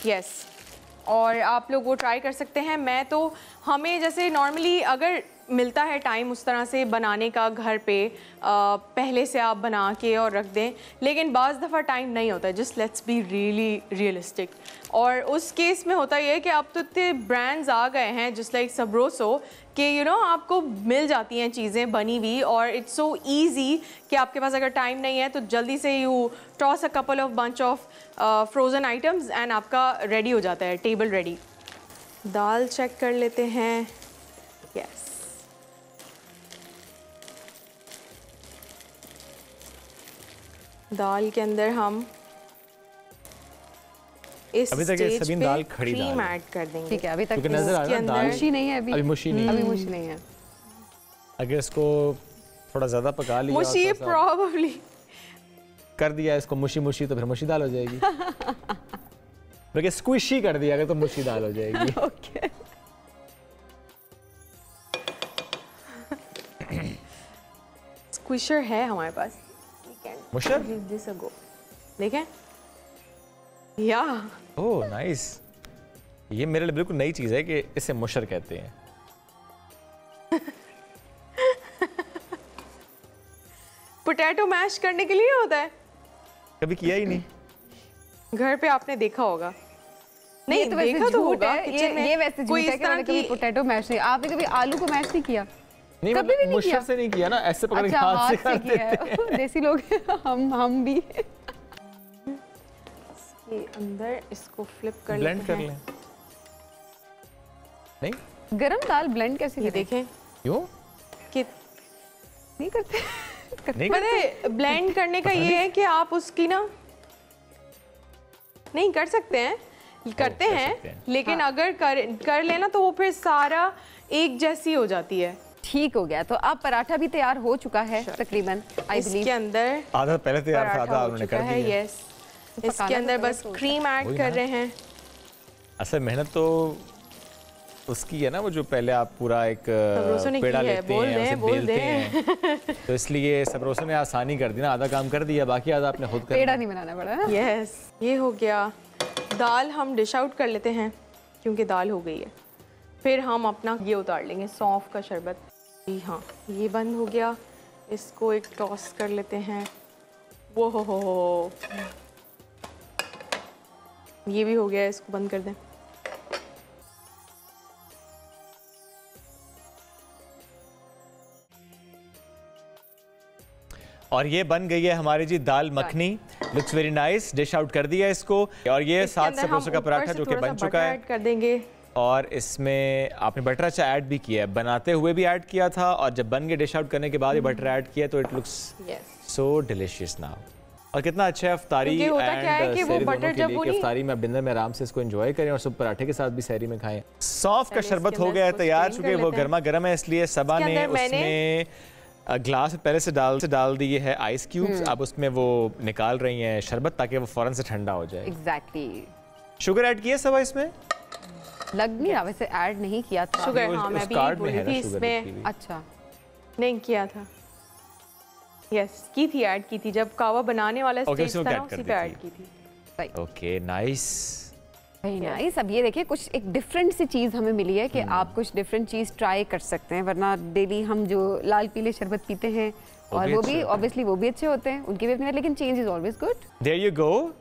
S3: यस। और आप लोग वो ट्राई कर सकते हैं। मैं तो हमें जैसे नॉर्मली अगर मिलता है टाइम उस तरह से बनाने का घर पे, पहले से आप बना के और रख दें, लेकिन बाज़ दफ़ा टाइम नहीं होता है। Just let's be really realistic. और उस केस में होता ये है कि अब तो इतने ब्रांड्स आ गए हैं जस्ट लाइक सबरोसो कि यू नो आपको मिल जाती हैं चीज़ें बनी हुई, और इट्स सो ईजी कि आपके पास अगर टाइम नहीं है तो जल्दी से you toss a couple of bunch of frozen items and आपका रेडी हो जाता है, टेबल रेडी। दाल चेक कर लेते हैं, यस। दाल के अंदर हम इस
S2: अभी तक
S3: स्टेज
S2: सभी
S3: पे
S2: दाल खड़ी दाल
S3: क्रीम ऐड कर देंगे।
S1: ठीक है, अभी तक
S2: क्योंकि नजर आ रहा है दाल
S1: मुशी नहीं है, अभी
S2: मुशी नहीं है।
S1: अभी मुशी नहीं है।
S2: अगर इसको थोड़ा ज़्यादा पका लिया,
S3: मुशी प्रॉब्ली
S2: कर दिया इसको मुशी मुशी, तो फिर मुशी दाल हो जाएगी। बल्कि स्क्विशी कर दिया अगर तो मुशी दाल हो जाएगी।
S1: ओके।
S3: स्क्विशर है हमारे पास,
S2: मुशर
S3: देखें, या
S2: ओह नाइस। ये मेरे लिए बिल्कुल नई चीज़ है कि इसे मुशर कहते हैं।
S3: पोटैटो मैश करने के लिए होता है,
S2: कभी किया ही नहीं।
S3: घर पे आपने देखा होगा। नहीं
S1: तो वैसे
S3: देखा तो
S1: झूठ
S3: होगा
S1: है,
S3: किचन में।
S1: ये वैसे झूठ है कि मैंने कभी पोटैटो मैश नहीं, आपने कभी आलू को मैश नहीं किया?
S2: नहीं,
S1: कभी भी नहीं
S2: मुशर
S1: किया?
S2: से नहीं किया ना, ऐसे पकड़ के
S1: अच्छा,
S2: हाथ से कर
S1: किया है। देसी लोग हम भी।
S3: इसके अंदर इसको फ्लिप कर
S2: ब्लेंड कर
S3: लें।
S2: लें। नहीं,
S1: गरम दाल ब्लेंड कैसे
S3: ये
S1: करें?
S3: देखें
S2: क्यों
S3: कि
S1: नहीं करते।
S2: नहीं
S3: पता है ब्लेंड करने का ये है कि आप उसकी ना नहीं कर सकते हैं, करते
S2: कर
S3: हैं,
S2: सकते हैं।
S3: लेकिन अगर कर लेना तो वो फिर सारा एक जैसी हो जाती है।
S1: ठीक हो गया, तो अब पराठा भी तैयार हो चुका है तकरीबन, आई बिलीव।
S3: इसके अंदर
S2: आधा पहले तैयार था,
S3: पराठा
S2: आधा
S3: हो
S2: उन्होंने
S3: चुका
S2: कर
S3: है,
S2: दिया।
S3: यस। इसके अंदर बस क्रीम ऐड
S2: वही
S3: कर
S2: ना।
S3: रहे हैं।
S2: असल मेहनत तो उसकी है ना, वो जो पहले आप पूरा एक
S3: सबरोसो ने
S2: पेड़ा
S3: की है,
S2: लेते
S3: बोल
S2: हैं,
S3: दें,
S2: उसे
S3: बोल
S2: बेलते
S3: दें।
S2: हैं। तो इसलिए सबरोसो ने आसानी कर दी ना, आधा काम कर दिया, बाकी आधा आपने खुद कर
S1: पेड़ा
S2: दिया।
S1: नहीं बनाना पड़ा ना।
S3: यस, ये हो गया। दाल हम डिश आउट कर लेते हैं क्योंकि दाल हो गई है। फिर हम अपना ये उतार लेंगे, सौंफ का शरबत। जी हाँ, ये बंद हो गया। इसको एक टॉस कर लेते हैं। वो हो, ये भी हो गया, इसको बंद कर दें।
S2: और ये बन गई है हमारी जी dal makhani. Looks very nice. Dish out कर दिया इसको। और ये
S3: इसके
S2: 7
S3: अंदर
S2: सबरोसो
S3: हम
S2: का
S3: ऊपर
S2: पराठा
S3: से
S2: जो कि
S3: थोड़ा
S2: बन
S3: सा
S2: चुका
S3: बटर
S2: है।
S3: ऐड कर देंगे।
S2: और इसमें आपने बटर अच्छा ऐड भी किया है, बनाते हुए भी ऐड किया था, और जब बन के डिश आउट करने के बाद ये बटर ऐड किया, तो it looks so delicious now. और कितना अच्छा है अफ्तारी
S3: क्योंकि होता क्या है कि वो
S2: सहरी
S3: बटर
S2: दोनों के
S3: जब
S2: लिए
S3: वो
S2: कि
S3: नहीं-
S2: अफ्तारी में आप डिनर में आराम से इसको एंजॉय करें और सब पराठे के साथ भी सहरी में खाएं। सौंफ का
S3: पहले
S2: शरबत
S3: इसके
S2: हो
S3: अंदर
S2: गया है
S3: इसको
S2: तैयार,
S3: strain
S2: चूंकि
S3: कर
S2: वो
S3: लेते हैं।
S2: गर्मा गर्म है, इसलिए सबा
S3: इसके
S2: ने
S3: अंदर मैंने-
S2: उसमें ग्लास में पहले से डाल दिए है आइस क्यूब्स। अब उसमें वो निकाल रही हैं शरबत ताकि वो फौरन से ठंडा हो जाए।
S1: एग्जैक्टली।
S2: शुगर ऐड किया सबा इसमें?
S1: लग नहीं रहा, वैसे ऐड नहीं किया था।
S3: शुगर,
S2: वो
S3: हाँ,
S2: उस
S3: मैं भी
S2: कार्ड में
S3: बोली
S2: है ना
S3: थी
S2: शुगर
S3: इसमें।
S2: लिखी हुई।
S1: अच्छा,
S3: नहीं किया था। यस, की थी, ऐड की थी। जब कावा बनाने वाला
S2: Okay,
S3: स्टेज
S2: उसमें
S3: था ना,
S2: add कर
S3: उसी
S2: दी
S3: पे
S2: थी।
S3: ऐड की थी।
S1: Right.
S2: Okay nice.
S1: Very nice. अब ये देखिए, कुछ एक डिफरेंट सी चीज़ हमें मिली है कि आप कुछ डिफरेंट चीज़ ट्राई कर सकते हैं, वरना डेली हम जो लाल पीले शरबत पीते हैं और
S2: भी
S1: वो
S2: अच्छे
S1: भी
S2: होते हैं।
S1: ऑब्वियसली वो भी अच्छे होते हैं, उनके भी अपने, लेकिन change is always good.
S2: There you go.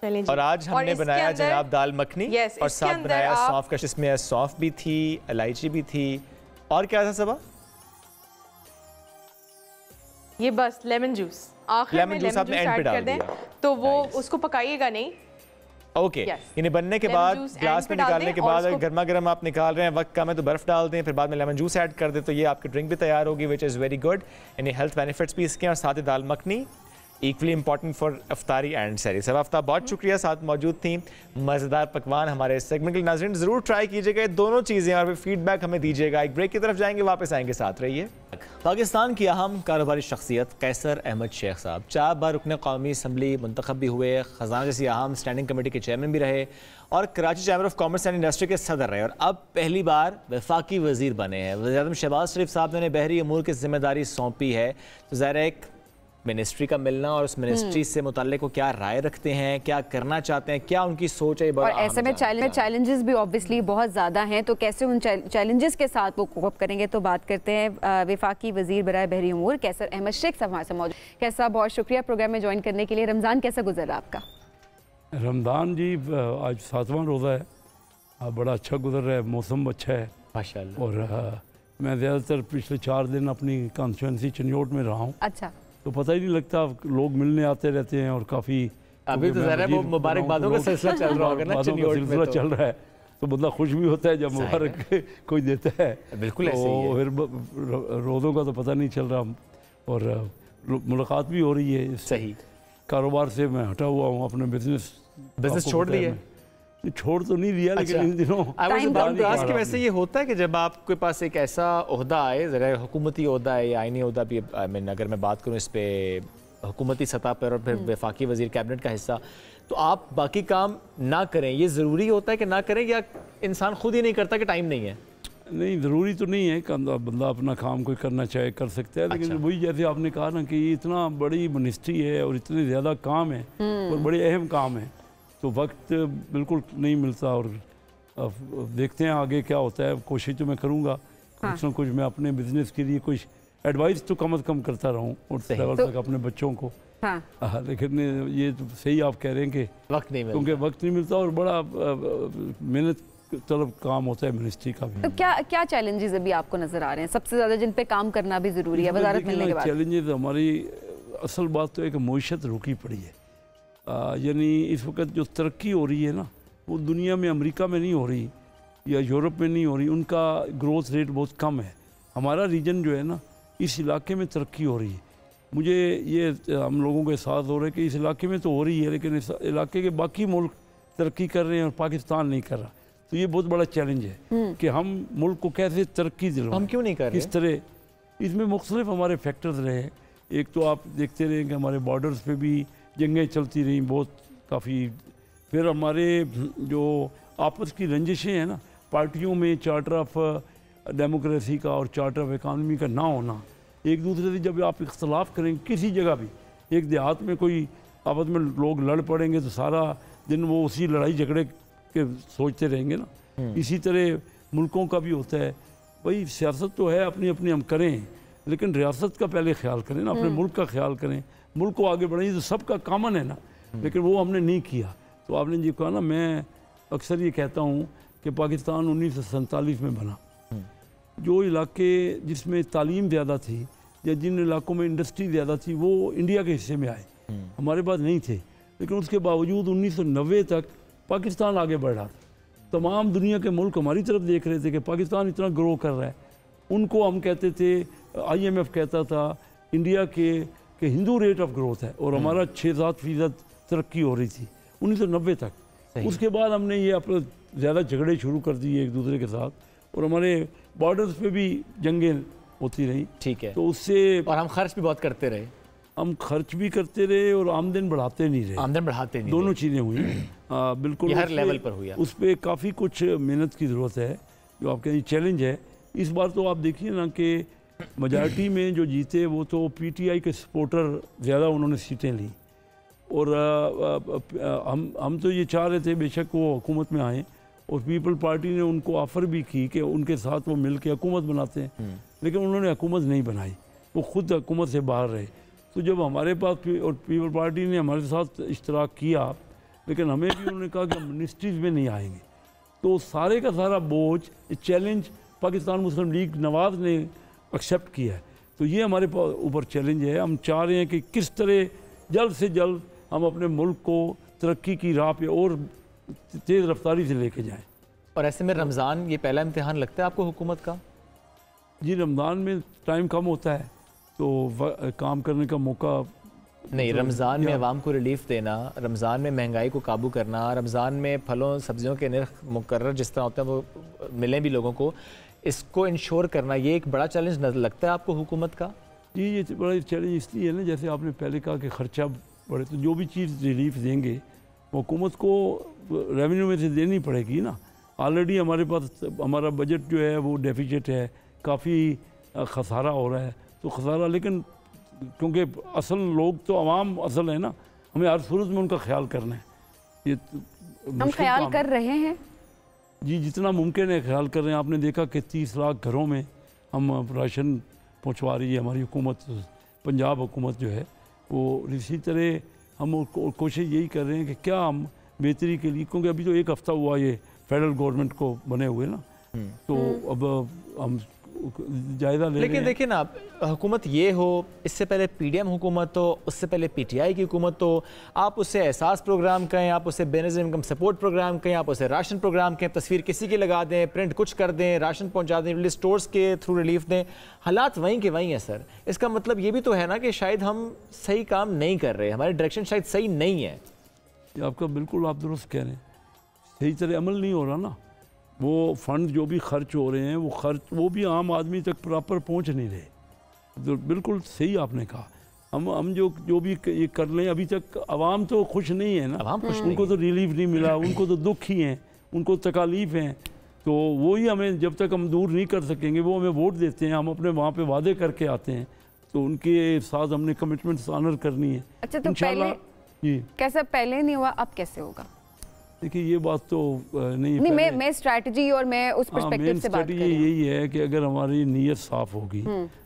S3: चलें जी।
S2: और आज हमने
S3: इसके
S2: बनाया
S3: अंदर-
S2: जनाब दाल मखनी।
S3: Yes,
S2: और
S3: इसके
S2: साथ
S3: अंदर
S2: बनाया
S3: आप-
S2: सौंफ का, जिसमें सौंफ भी थी, इलायची भी थी, और क्या था सबा?
S3: ये बस लेमन जूस आखिर
S2: लेमन
S3: में
S2: जूस
S3: लेमन
S2: आपने
S3: जूस
S2: end पे
S3: ऐड
S2: डाल
S3: कर दें
S2: दिया।
S3: तो वो
S2: Nice.
S3: उसको पकाइएगा नहीं,
S2: ओके इन्हें बनने के बाद ग्लास में निकालने के बाद गर्मा गर्म आप निकाल रहे हैं, वक्त कम है तो बर्फ डाल दें, फिर बाद में लेमन जूस ऐड कर दें तो ये आपकी ड्रिंक भी तैयार होगी, विच इज़ वेरी गुड। यानी हेल्थ बेनिफिट्स भी इसके, और साथ ही dal makhani equally important for अफ्तारी एंड सहरी। सब आफ्ताब बहुत शुक्रिया, साथ मौजूद थी, मज़ेदार पकवान हमारे सेगमेंट के नाज़रीन ज़रूर ट्राई कीजिएगा दोनों चीज़ें और फिर फीडबैक हमें दीजिएगा। एक ब्रेक की तरफ जाएंगे, वापस आएंगे, साथ रहिए। पाकिस्तान की अहम कारोबारी शख्सियत कैसर अहमद शेख साहब 4 बार रुकने कौमी असम्बली मुंतखब भी हुए, ख़जाना जैसी अहम स्टैंडिंग कमेटी के चेयरमैन भी रहे और Karachi chamber of commerce and industry के सदर रहे और अब पहली बार वफाकी वज़ीर बने हैं। वज़ीर-ए-आज़म शहबाज शरीफ साहब ने बहरी अमूर की जिम्मेदारी सौंपी है, तो ज़ाहिर है एक मिनिस्ट्री का मिलना और उस मिनिस्ट्री से मुताल्लिक को क्या राय रखते हैं, क्या करना चाहते हैं, क्या उनकी सोच है,
S1: और ऐसे में चैलेंजेस भी ऑब्वियसली बहुत ज़्यादा हैं, तो कैसे उन चैलेंजेस के साथ वो कोप करेंगे। तो बात करते हैं वफाकी वज़ीर बराए बहरी उमूर कैसर अहमद शेख साहब हमारे साथ मौजूद। कैसा, बहुत शुक्रिया प्रोग्राम में ज्वाइन करने के लिए। रमज़ान कैसा गुजरा आपका?
S4: रमज़ान जी आज 7वां रोज़ा है, बड़ा अच्छा गुजर रहा है, मौसम अच्छा है
S2: माशाल्लाह।
S4: और मैं ज़्यादातर पिछले 4 दिन अपनी कॉन्स्टिट्यूंसी चंजोट में रहा हूँ।
S1: अच्छा,
S4: तो पता ही नहीं लगता, लोग मिलने आते रहते हैं और काफ़ी
S2: अभी तो ज़रा वो मुबारकबादों का सिलसिला चल रहा होगा ना,
S4: सिलसिला चल रहा है तो बंदा खुश भी होता है जब मुबारक कोई देता है।
S2: बिल्कुल ऐसे
S4: ही है। फिर रोज़ों का तो पता नहीं चल रहा और मुलाकात भी हो रही है।
S2: सही,
S4: कारोबार से मैं हटा हुआ हूँ, अपने बिजनेस छोड़ दिया। छोड़ तो नहीं दिया, लेकिन इन दिनों
S2: कि वैसे ये होता है कि जब आपके पास एक ऐसा ओहदा आए, ज़रा हुकूमती ओहदा है या आईनी ओहदा भी, अगर मैं बात करूँ इस पे हुकूमती सतह पर और फिर वफाकी वज़ीर कैबिनेट का हिस्सा, तो आप बाकी काम ना करें, ये ज़रूरी होता है कि ना करें, या इंसान खुद ही नहीं करता कि टाइम नहीं है?
S4: नहीं, ज़रूरी तो नहीं है, बंदा अपना काम कोई करना चाहे कर सकता है, लेकिन वही जैसे आपने कहा ना कि इतना बड़ी मिनिस्ट्री है और इतने ज़्यादा काम है और बड़े अहम काम है, तो वक्त बिल्कुल नहीं मिलता। और देखते हैं आगे क्या होता है। कोशिश तो मैं करूँगा कुछ ना कुछ मैं अपने बिजनेस के लिए कुछ एडवाइस तो कम से कम करता रहूँ और लेवल तक अपने बच्चों को। लेकिन ये तो सही आप कह रहे हैं कि
S2: वक्त नहीं मिलता,
S4: क्योंकि वक्त नहीं मिलता और बड़ा मेहनत तलब काम होता है मिनिस्ट्री का भी।
S1: तो क्या चैलेंजेस अभी आपको नजर आ रहे हैं सबसे ज़्यादा, जिन पे काम करना भी ज़रूरी है वज़ारत मिलने के बाद?
S4: चैलेंजेस हमारी असल बात तो है कि मईशत रुकी पड़ी है। यानी इस वक्त जो तरक्की हो रही है ना, वो दुनिया में अमेरिका में नहीं हो रही या यूरोप में नहीं हो रही, उनका ग्रोथ रेट बहुत कम है। हमारा रीजन जो है ना, इस इलाके में तरक्की हो रही है। मुझे ये हम लोगों को एहसास हो रहा है कि इस इलाके में तो हो रही है, लेकिन इस इलाके के बाकी मुल्क तरक्की कर रहे हैं और पाकिस्तान नहीं कर रहा। तो ये बहुत बड़ा चैलेंज है कि हम मुल्क को कैसे तरक्की दिलवाएं,
S2: हम क्यों नहीं कर रहे,
S4: किस तरह। इसमें मुख्तलिफ हमारे फैक्टर्स रहे हैं। एक तो आप देखते रहे कि हमारे बॉर्डर्स पे भी जंगें चलती रहीं बहुत काफ़ी। फिर हमारे जो आपस की रंजिशें हैं ना, पार्टियों में चार्टर ऑफ डेमोक्रेसी का और चार्टर ऑफ इकानमी का ना होना, एक दूसरे से जब आप इख्तलाफ करेंगे किसी जगह भी, एक देहात में कोई आपस में लोग लड़ पड़ेंगे तो सारा दिन वो उसी लड़ाई झगड़े के सोचते रहेंगे ना। इसी तरह मुल्कों का भी होता है। भाई सियासत तो है अपनी अपनी हम करें, लेकिन रियासत का पहले ख्याल करें ना, अपने मुल्क का ख्याल करें, मुल्क को आगे बढ़ाइए, तो सबका कॉमन है ना। लेकिन वो हमने नहीं किया। तो आपने जी कहा ना, मैं अक्सर ये कहता हूँ कि पाकिस्तान 1947 में बना। जो इलाके जिसमें तालीम ज़्यादा थी या जिन इलाकों में इंडस्ट्री ज़्यादा थी वो इंडिया के हिस्से में आए, हमारे पास नहीं थे। लेकिन उसके बावजूद 1990 तक पाकिस्तान आगे बढ़ रहा था। तमाम दुनिया के मुल्क हमारी तरफ देख रहे थे कि पाकिस्तान इतना ग्रो कर रहा है। उनको हम कहते थे, IMF कहता था इंडिया के हिंदू रेट ऑफ ग्रोथ है और हमारा 6-7% तरक्की हो रही थी 1990 तक। उसके बाद हमने ये अपने ज़्यादा झगड़े शुरू कर दिए एक दूसरे के साथ और हमारे बॉर्डर्स पे भी जंगें होती रही।
S2: ठीक है।
S4: तो उससे
S2: और हम खर्च भी बहुत करते रहे,
S4: हम खर्च भी करते रहे और आमदन बढ़ाते नहीं रहे।
S2: आमदन बढ़ाते नहीं,
S4: दोनों चीज़ें हुई। बिल्कुल
S2: हर लेवल पर हुई।
S4: उस पर काफ़ी कुछ मेहनत की ज़रूरत है, जो आपके चैलेंज है। इस बार तो आप देखिए ना कि मेजॉरिटी में जो जीते वो तो PTI के सपोर्टर ज़्यादा उन्होंने सीटें ली। और हम तो ये चाह रहे थे बेशक वो हुकूमत में आए, और पीपल पार्टी ने उनको ऑफ़र भी की कि उनके साथ वो मिल के हुकूमत बनाते हैं, लेकिन उन्होंने हुकूमत नहीं बनाई, वो खुद हुकूमत से बाहर रहे। तो जब हमारे पास और पीपल पार्टी ने हमारे साथ इश्तराक किया, लेकिन हमें भी उन्होंने कहा कि हम मिनिस्ट्रीज़ में नहीं आएंगे, तो सारे का सारा बोझ चैलेंज पाकिस्तान मुस्लिम लीग नवाज़ ने एक्सेप्ट किया है। तो ये हमारे ऊपर चैलेंज है। हम चाह रहे हैं कि किस तरह जल्द से जल्द हम अपने मुल्क को तरक्की की राह पे और तेज़ रफ्तारी से लेके जाएं।
S2: और ऐसे में रमज़ान ये पहला इम्तिहान लगता है आपको हुकूमत का?
S4: जी, रमज़ान में टाइम कम होता है तो काम करने का मौका
S2: नहीं। रमज़ान में आवाम को रिलीफ देना, रमज़ान में महंगाई को काबू करना, रमज़ान में फलों सब्जियों के निर्ख मुकर्रर जिस तरह होते हैं वो मिलें भी लोगों को, इसको इंश्योर करना, ये एक बड़ा चैलेंज लगता है आपको हुकूमत का?
S4: जी, ये बड़ा चैलेंज इसलिए है ना, जैसे आपने पहले कहा कि ख़र्चा बढ़े, तो जो भी चीज़ रिलीफ देंगे हुकूमत को रेवेन्यू में से देनी पड़ेगी ना। ऑलरेडी हमारे पास हमारा बजट जो है वो डेफिसिट है, काफ़ी खसारा हो रहा है। तो खसारा, लेकिन क्योंकि असल लोग तो आवाम असल है ना, हमें हर सूरत में उनका ख्याल करना है। ये
S1: हम ख्याल कर रहे हैं
S4: जी, जितना मुमकिन है ख्याल कर रहे हैं। आपने देखा कि 30 लाख घरों में हम राशन पहुंचवा रही है हमारी हुकूमत, पंजाब हुकूमत जो है वो। इसी तरह हम कोशिश यही कर रहे हैं कि क्या हम बेहतरी के लिए, क्योंकि अभी तो एक हफ़्ता हुआ ये फेडरल गवर्नमेंट को बने हुए ना, तो अब हम जायज़ा ले।
S2: लेकिन देखिए ना, हुकूमत ये हो, इससे पहले पीडीएम हुकूमत हो, उससे पहले पीटीआई की हुकूमत हो, आप उसे एहसास प्रोग्राम कहें, आप उसे बेनज़ीर इनकम सपोर्ट प्रोग्राम कहें, आप उसे राशन प्रोग्राम कहें, तस्वीर किसी की लगा दें, प्रिंट कुछ कर दें, राशन पहुंचा दें, रिलीज स्टोर्स के थ्रू रिलीफ दें, हालात वहीं के वहीं है सर। इसका मतलब ये भी तो है ना कि शायद हम सही काम नहीं कर रहे, हमारी डायरेक्शन शायद सही नहीं है।
S4: आपका बिल्कुल आप दुरुस्त कह रहे हैं, सही तरह अमल नहीं हो रहा ना। वो फंड जो भी खर्च हो रहे हैं वो भी आम आदमी तक प्रॉपर पहुंच नहीं रहे। तो बिल्कुल सही आपने कहा, हम जो भी ये कर लें, अभी तक आवाम तो खुश नहीं है ना, उनको तो रिलीफ नहीं मिला, उनको तो दुख ही हैं, उनको तकालीफ हैं। तो वही हमें, जब तक हम दूर नहीं कर सकेंगे, वो हमें वोट देते हैं, हम अपने वहाँ पे वादे करके आते हैं, तो उनके साथ हमने कमिटमेंट्स ऑनर करनी है।
S1: अच्छा, तो पहले जी कैसा पहले नहीं हुआ, अब कैसे होगा?
S4: देखिए, ये बात तो नहीं,
S1: मैं स्ट्रैटेजी और मैं उस पर्सपेक्टिव से बात कर रही हूं।
S4: यही है कि अगर हमारी नीयत साफ होगी,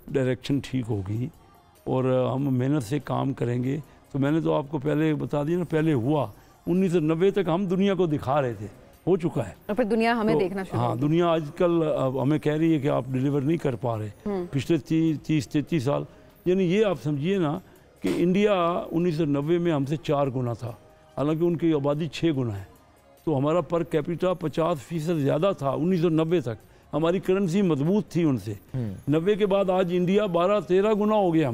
S4: डायरेक्शन ठीक होगी और हम मेहनत से काम करेंगे, तो मैंने तो आपको पहले बता दिया ना, पहले हुआ 1990 तक हम दुनिया को दिखा रहे थे, हो चुका है।
S1: और फिर दुनिया हमें देखना शुरू,
S4: हाँ, दुनिया आजकल हमें कह रही है कि आप डिलीवर नहीं कर पा रहे पिछले 30-33 साल। यानी ये आप समझिए ना कि इंडिया 1990 में हमसे 4 गुना था, हालांकि उनकी आबादी 6 गुना है। तो हमारा पर कैपिटा 50% ज़्यादा था 1990 तक, हमारी करेंसी मजबूत थी उनसे। 90 के बाद आज इंडिया 12-13 गुना हो गया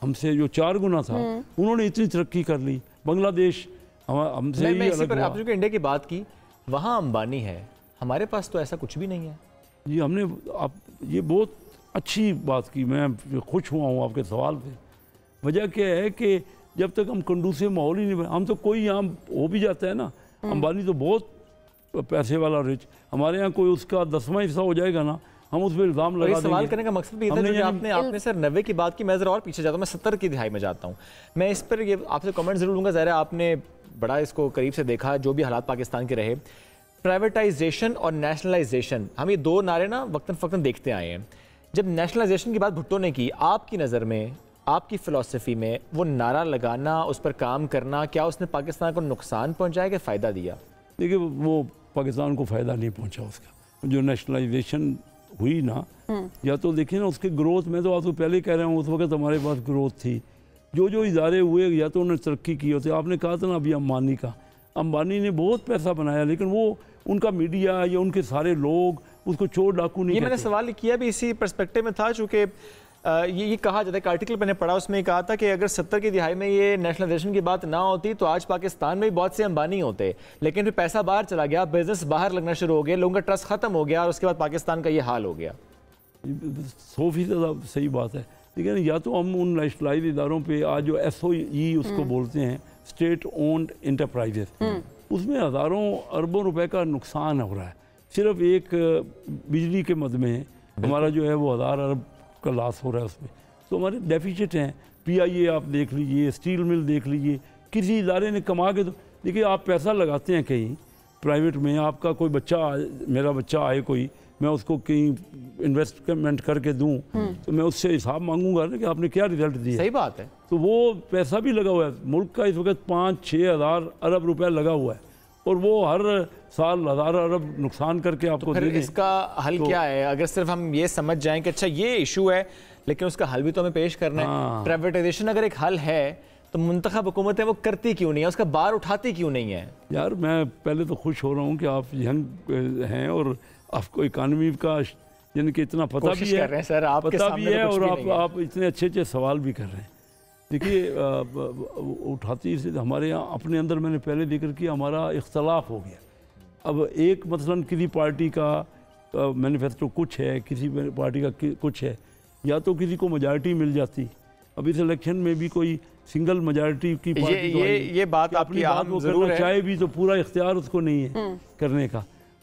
S4: हमसे जो 4 गुना था, उन्होंने इतनी तरक्की कर ली। बांग्लादेश हमसे ही अलग हुआ।
S2: आपने इंडिया की बात की, वहाँ अंबानी है, हमारे पास तो ऐसा कुछ भी नहीं है।
S4: जी, हमने ये बहुत अच्छी बात की, मैं खुश हुआ हूँ आपके सवाल पे। वजह क्या है कि जब तक हम कंडूसिव माहौल ही नहीं बना, हम तो कोई यहाँ हो भी जाता है ना, अंबानी तो बहुत पैसे वाला रिच, हमारे यहाँ कोई उसका 10वां हिस्सा हो जाएगा ना, हम उस पर इल्ज़ाम लगा देंगे।
S2: सवाल करने का मकसद भी था, जो आपने सर 90 की बात की, मैं ज़रा और पीछे जाता हूँ, मैं 70 की दिहाई में जाता हूँ। मैं इस पर ये आपसे कमेंट ज़रूर लूँगा। ज़रा आपने बड़ा इसको करीब से देखा, जो भी हालात पाकिस्तान के रहे, प्राइवेटाइजेशन और नेशनलाइजेशन, हम ये 2 नारे ना वक्तन फ़क्तन देखते आए हैं। जब नेशनलाइजेशन की बात भुट्टो ने की, आपकी नज़र में, आपकी फ़िलॉसफी में वो नारा लगाना, उस पर काम करना, क्या उसने पाकिस्तान को नुकसान पहुंचाया कि फ़ायदा दिया?
S4: देखिए, वो पाकिस्तान को फ़ायदा नहीं पहुंचा उसका। जो नेशनलाइजेशन हुई ना, या तो देखिए ना उसकी ग्रोथ, मैं तो आपको पहले कह रहा हूँ, उस वक्त हमारे पास ग्रोथ थी। जो इदारे हुए, या तो उन्होंने तरक्की की होती। आपने कहा था ना अभी अंबानी ने बहुत पैसा बनाया, लेकिन वो उनका मीडिया या उनके सारे लोग उसको चोर डाकू नहीं।
S2: ये मैंने सवाल किया भी इसी पर्सपेक्टिव में था, चूँकि ये कहा जाता है कि आर्टिकल मैंने पढ़ा, उसमें कहा था कि अगर 70 की दिहाई में ये नेशनलाइजेशन की बात ना होती तो आज पाकिस्तान में भी बहुत से अंबानी होते, लेकिन फिर पैसा बाहर चला गया, बिजनेस बाहर लगना शुरू हो गया, लोगों का ट्रस्ट खत्म हो गया और उसके बाद पाकिस्तान का ये हाल हो गया।
S4: 100% सही बात है, लेकिन या तो हम उन नेशनलाइज इदारों पे आज जो SOE उसको बोलते हैं, स्टेट ओन्ड इंटरप्राइजेस, उसमें हज़ारों अरबों रुपए का नुकसान हो रहा है। सिर्फ एक बिजली के मद में हमारा जो है वो 1000 अरब का लॉस हो रहा है उसमें। तो हमारे डेफिसिट हैं। PIA आप देख लीजिए, स्टील मिल देख लीजिए, किसी इदारे ने कमा के, तो देखिए आप पैसा लगाते हैं कहीं प्राइवेट में, आपका कोई बच्चा, मेरा बच्चा आए कोई, मैं उसको कहीं इन्वेस्टमेंट करके दूं, तो मैं उससे हिसाब मांगूंगा ना कि आपने क्या रिजल्ट दिया।
S2: सही बात है।
S4: तो वो पैसा भी लगा हुआ है, मुल्क का इस वक्त 5-6 हज़ार अरब रुपया लगा हुआ है, और वो हर साल 1000 अरब नुकसान करके आपको
S2: तो फिर इसका हल क्या है? अगर सिर्फ हम ये समझ जाएं कि अच्छा ये इशू है, लेकिन उसका हल भी तो हमें पेश करना है। प्राइवेटाइजेशन अगर एक हल है, तो मुंतखब हुकूमत है वो करती क्यों नहीं है, उसका बार उठाती क्यों नहीं है?
S4: यार मैं पहले तो खुश हो रहा हूँ कि आप यंग हैं और आपको इकानमी का यानी कि इतना पता भी है,
S2: कर रहे हैं सर, आपके
S4: पता भी
S2: सामने
S4: है
S2: तो कुछ
S4: और
S2: भी नहीं है।
S4: आप इतने अच्छे अच्छे सवाल भी कर रहे हैं। देखिए उठाती से हमारे यहाँ अपने अंदर मैंने पहले जिक्र किया, हमारा इख्तलाफ हो गया। अब एक मसलन किसी पार्टी का मैनिफेस्टो कुछ है, किसी पार्टी का कुछ है, या तो किसी को मेजॉरिटी मिल जाती। अब इस इलेक्शन में भी कोई सिंगल मेजॉरिटी की पार्टी
S2: ये बात
S4: अपनी बात वो करना चाहे भी तो पूरा इख्तियार उसको नहीं है करने का।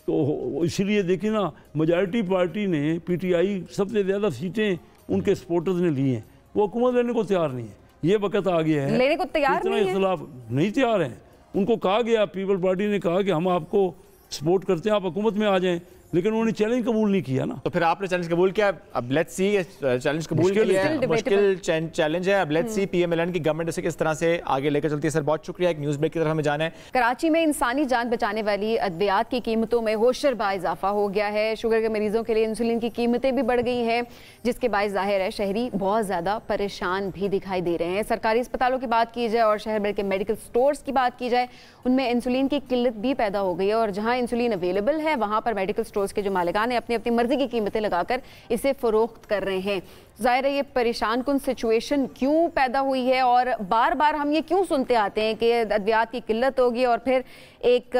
S4: तो इसलिए देखिए ना, मेजॉरिटी पार्टी ने पीटीआई सबसे ज़्यादा सीटें उनके सपोर्टर्स ने ली हैं, वो हुकूमत लेने को तैयार नहीं है। ये वक्त आ गया है,
S1: लेने को तैयार नहीं है,
S4: इख्तिलाफ नहीं तैयार हैं। उनको कहा गया, पीपल पार्टी ने कहा कि हम आपको सपोर्ट करते हैं, आप हुकूमत में आ जाएं, लेकिन उन्होंने चैलेंज कबूल नहीं किया ना।
S2: तो फिर आपने चैलेंज कबूल किया, अब लेट्स सी चैलेंज कबूल किया है, मुश्किल चैलेंज है। अब लेट्स सी पीएमएलएन की गवर्नमेंट इसे किस तरह से आगे लेकर चलती है। सर बहुत शुक्रिया, एक न्यूज़ ब्रेक की तरफ हमें जाना है।
S1: कराची में इंसानी जान बचाने वाली अद्वियात की कीमतों में होशरबा इजाफा हो गया है। शुगर के मरीजों के लिए इंसुलिन की कीमतें भी बढ़ गई हैं, जिसके बायस जाहिर है शहरी बहुत ज़्यादा परेशान भी दिखाई दे रहे हैं। सरकारी अस्पतालों की बात की जाए और शहर भर के मेडिकल स्टोर्स की बात की जाए, उनमें इंसुलिन की किल्लत भी पैदा हो गई है और जहाँ इंसुलिन अवेलेबल है वहाँ पर मेडिकल स्टोर्स के जो मालिकान है अपनी अपनी मर्जी की कीमतें लगाकर इसे फरोख्त कर रहे हैं। जाहिर है ये परेशान कुन सिचुएशन क्यों पैदा हुई है और बार बार हम ये क्यों सुनते आते हैं कि अद्वियात की किल्लत होगी और फिर एक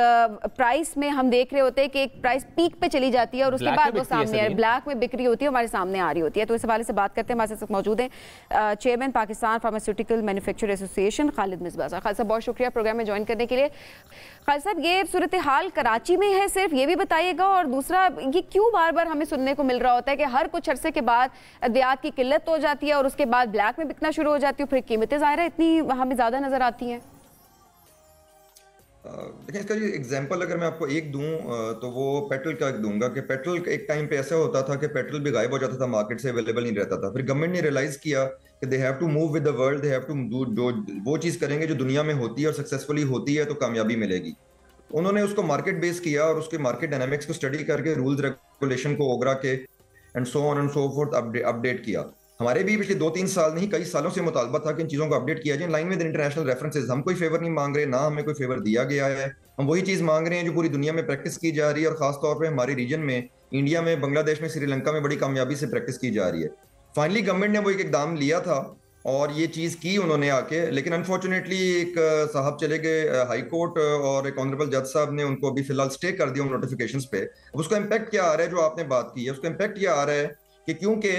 S1: प्राइस में हम देख रहे होते हैं कि एक प्राइस पीक पे चली जाती है और उसके बाद वो सामने ब्लैक में बिक्री होती है, हमारे सामने आ रही होती है। तो इस हवाले से बात करते हैं, हमारे साथ मौजूद हैं chairman Pakistan pharmaceutical manufacturer association Khalid Misbah साहब। खालिद साहब बहुत शुक्रिया प्रोग्राम में ज्वाइन करने के लिए। खालिद साहब ये सूरत हाल कराची में है सिर्फ, ये भी बताइएगा, और दूसरा ये क्यों बार बार हमें सुनने को मिल रहा होता है कि हर कुछ अरसे के बाद अद्वियात की किल्लत हो जाती है और उसके बाद ब्लैक में बिकना शुरू हो जाती है, फिर कीमतें ज़ाहिर है इतनी हमें ज़्यादा नज़र आती हैं।
S5: देखिए इसका जो एग्जांपल अगर मैं आपको एक दूं तो वो पेट्रोल का दूंगा कि पेट्रोल एक टाइम पे ऐसा होता था कि पेट्रोल भी गायब हो जाता था, मार्केट से अवेलेबल नहीं रहता था। फिर गवर्नमेंट ने रियलाइज किया कि they have to move with the world, they have to do जो वो चीज़ करेंगे जो दुनिया में होती है और सक्सेसफुली होती है तो कामयाबी मिलेगी। उन्होंने उसको मार्केट बेस किया और उसके मार्केट डायनामिक्स को स्टडी करके रूल्स रेगुलेशन को ओगरा के and so on and so fourth update किया। हमारे भी पिछले 2-3 साल नहीं कई सालों से मुतालबा था कि इन चीज़ों को अपडेट किया जाए लाइन विद इंटरनेशनल रेफरेंसेस। हम कोई फेवर नहीं मांग रहे, ना हमें कोई फेवर दिया गया है, हम वही चीज़ मांग रहे हैं जो पूरी दुनिया में प्रैक्टिस की जा रही है और खासतौर पर हमारे रीजन में, इंडिया में, बांग्लादेश में, श्रीलंका में बड़ी कामयाबी से प्रैक्टिस की जा रही है। फाइनली गवर्नमेंट ने वो एक इकदाम लिया था और ये चीज़ की उन्होंने आके, लेकिन अनफॉर्चुनेटली एक साहब चले गए हाई कोर्ट और एक ऑनरेबल जज साहब ने उनको अभी फिलहाल स्टे कर दिया नोटिफिकेशंस पे। अब उसका इम्पैक्ट क्या आ रहा है, जो आपने बात की है उसका इम्पैक्ट क्या आ रहा है कि क्योंकि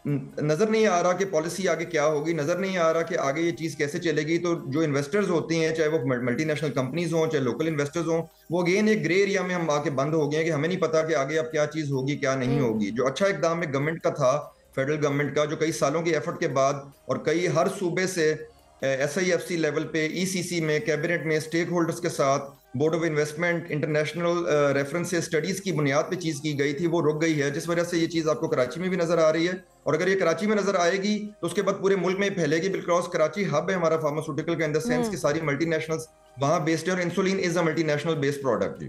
S5: नजर नहीं आ रहा कि पॉलिसी आगे क्या होगी, नजर नहीं आ रहा कि आगे ये चीज कैसे चलेगी, तो जो इन्वेस्टर्स होते हैं चाहे वो मल्टीनेशनल कंपनीज हों चाहे लोकल इन्वेस्टर्स हों, वो अगेन एक ग्रे एरिया में हम आके बंद हो गए हैं कि हमें नहीं पता कि आगे अब क्या चीज होगी क्या नहीं होगी। जो अच्छा इकदाम है गवर्नमेंट का था, फेडरल गवर्नमेंट का, जो कई सालों की एफर्ट के बाद और कई हर सूबे से SIFC लेवल पे, ECC में, कैबिनेट में, स्टेक होल्डर्स के साथ, board of investment, international references studies की बुनियाद पे चीज की गई थी, वो रुक गई है, जिस वजह से ये चीज आपको कराची में भी नजर आ रही है। और अगर ये कराची में नजर आएगी तो उसके बाद पूरे मुल्क में फैलेगी। बिकॉज कराची हब है हमारा फार्मास्यूटिकल का इन द सेंस कि सारी मल्टीनेशनल्स वहां बेस्ड है और insulin is a multinational based product.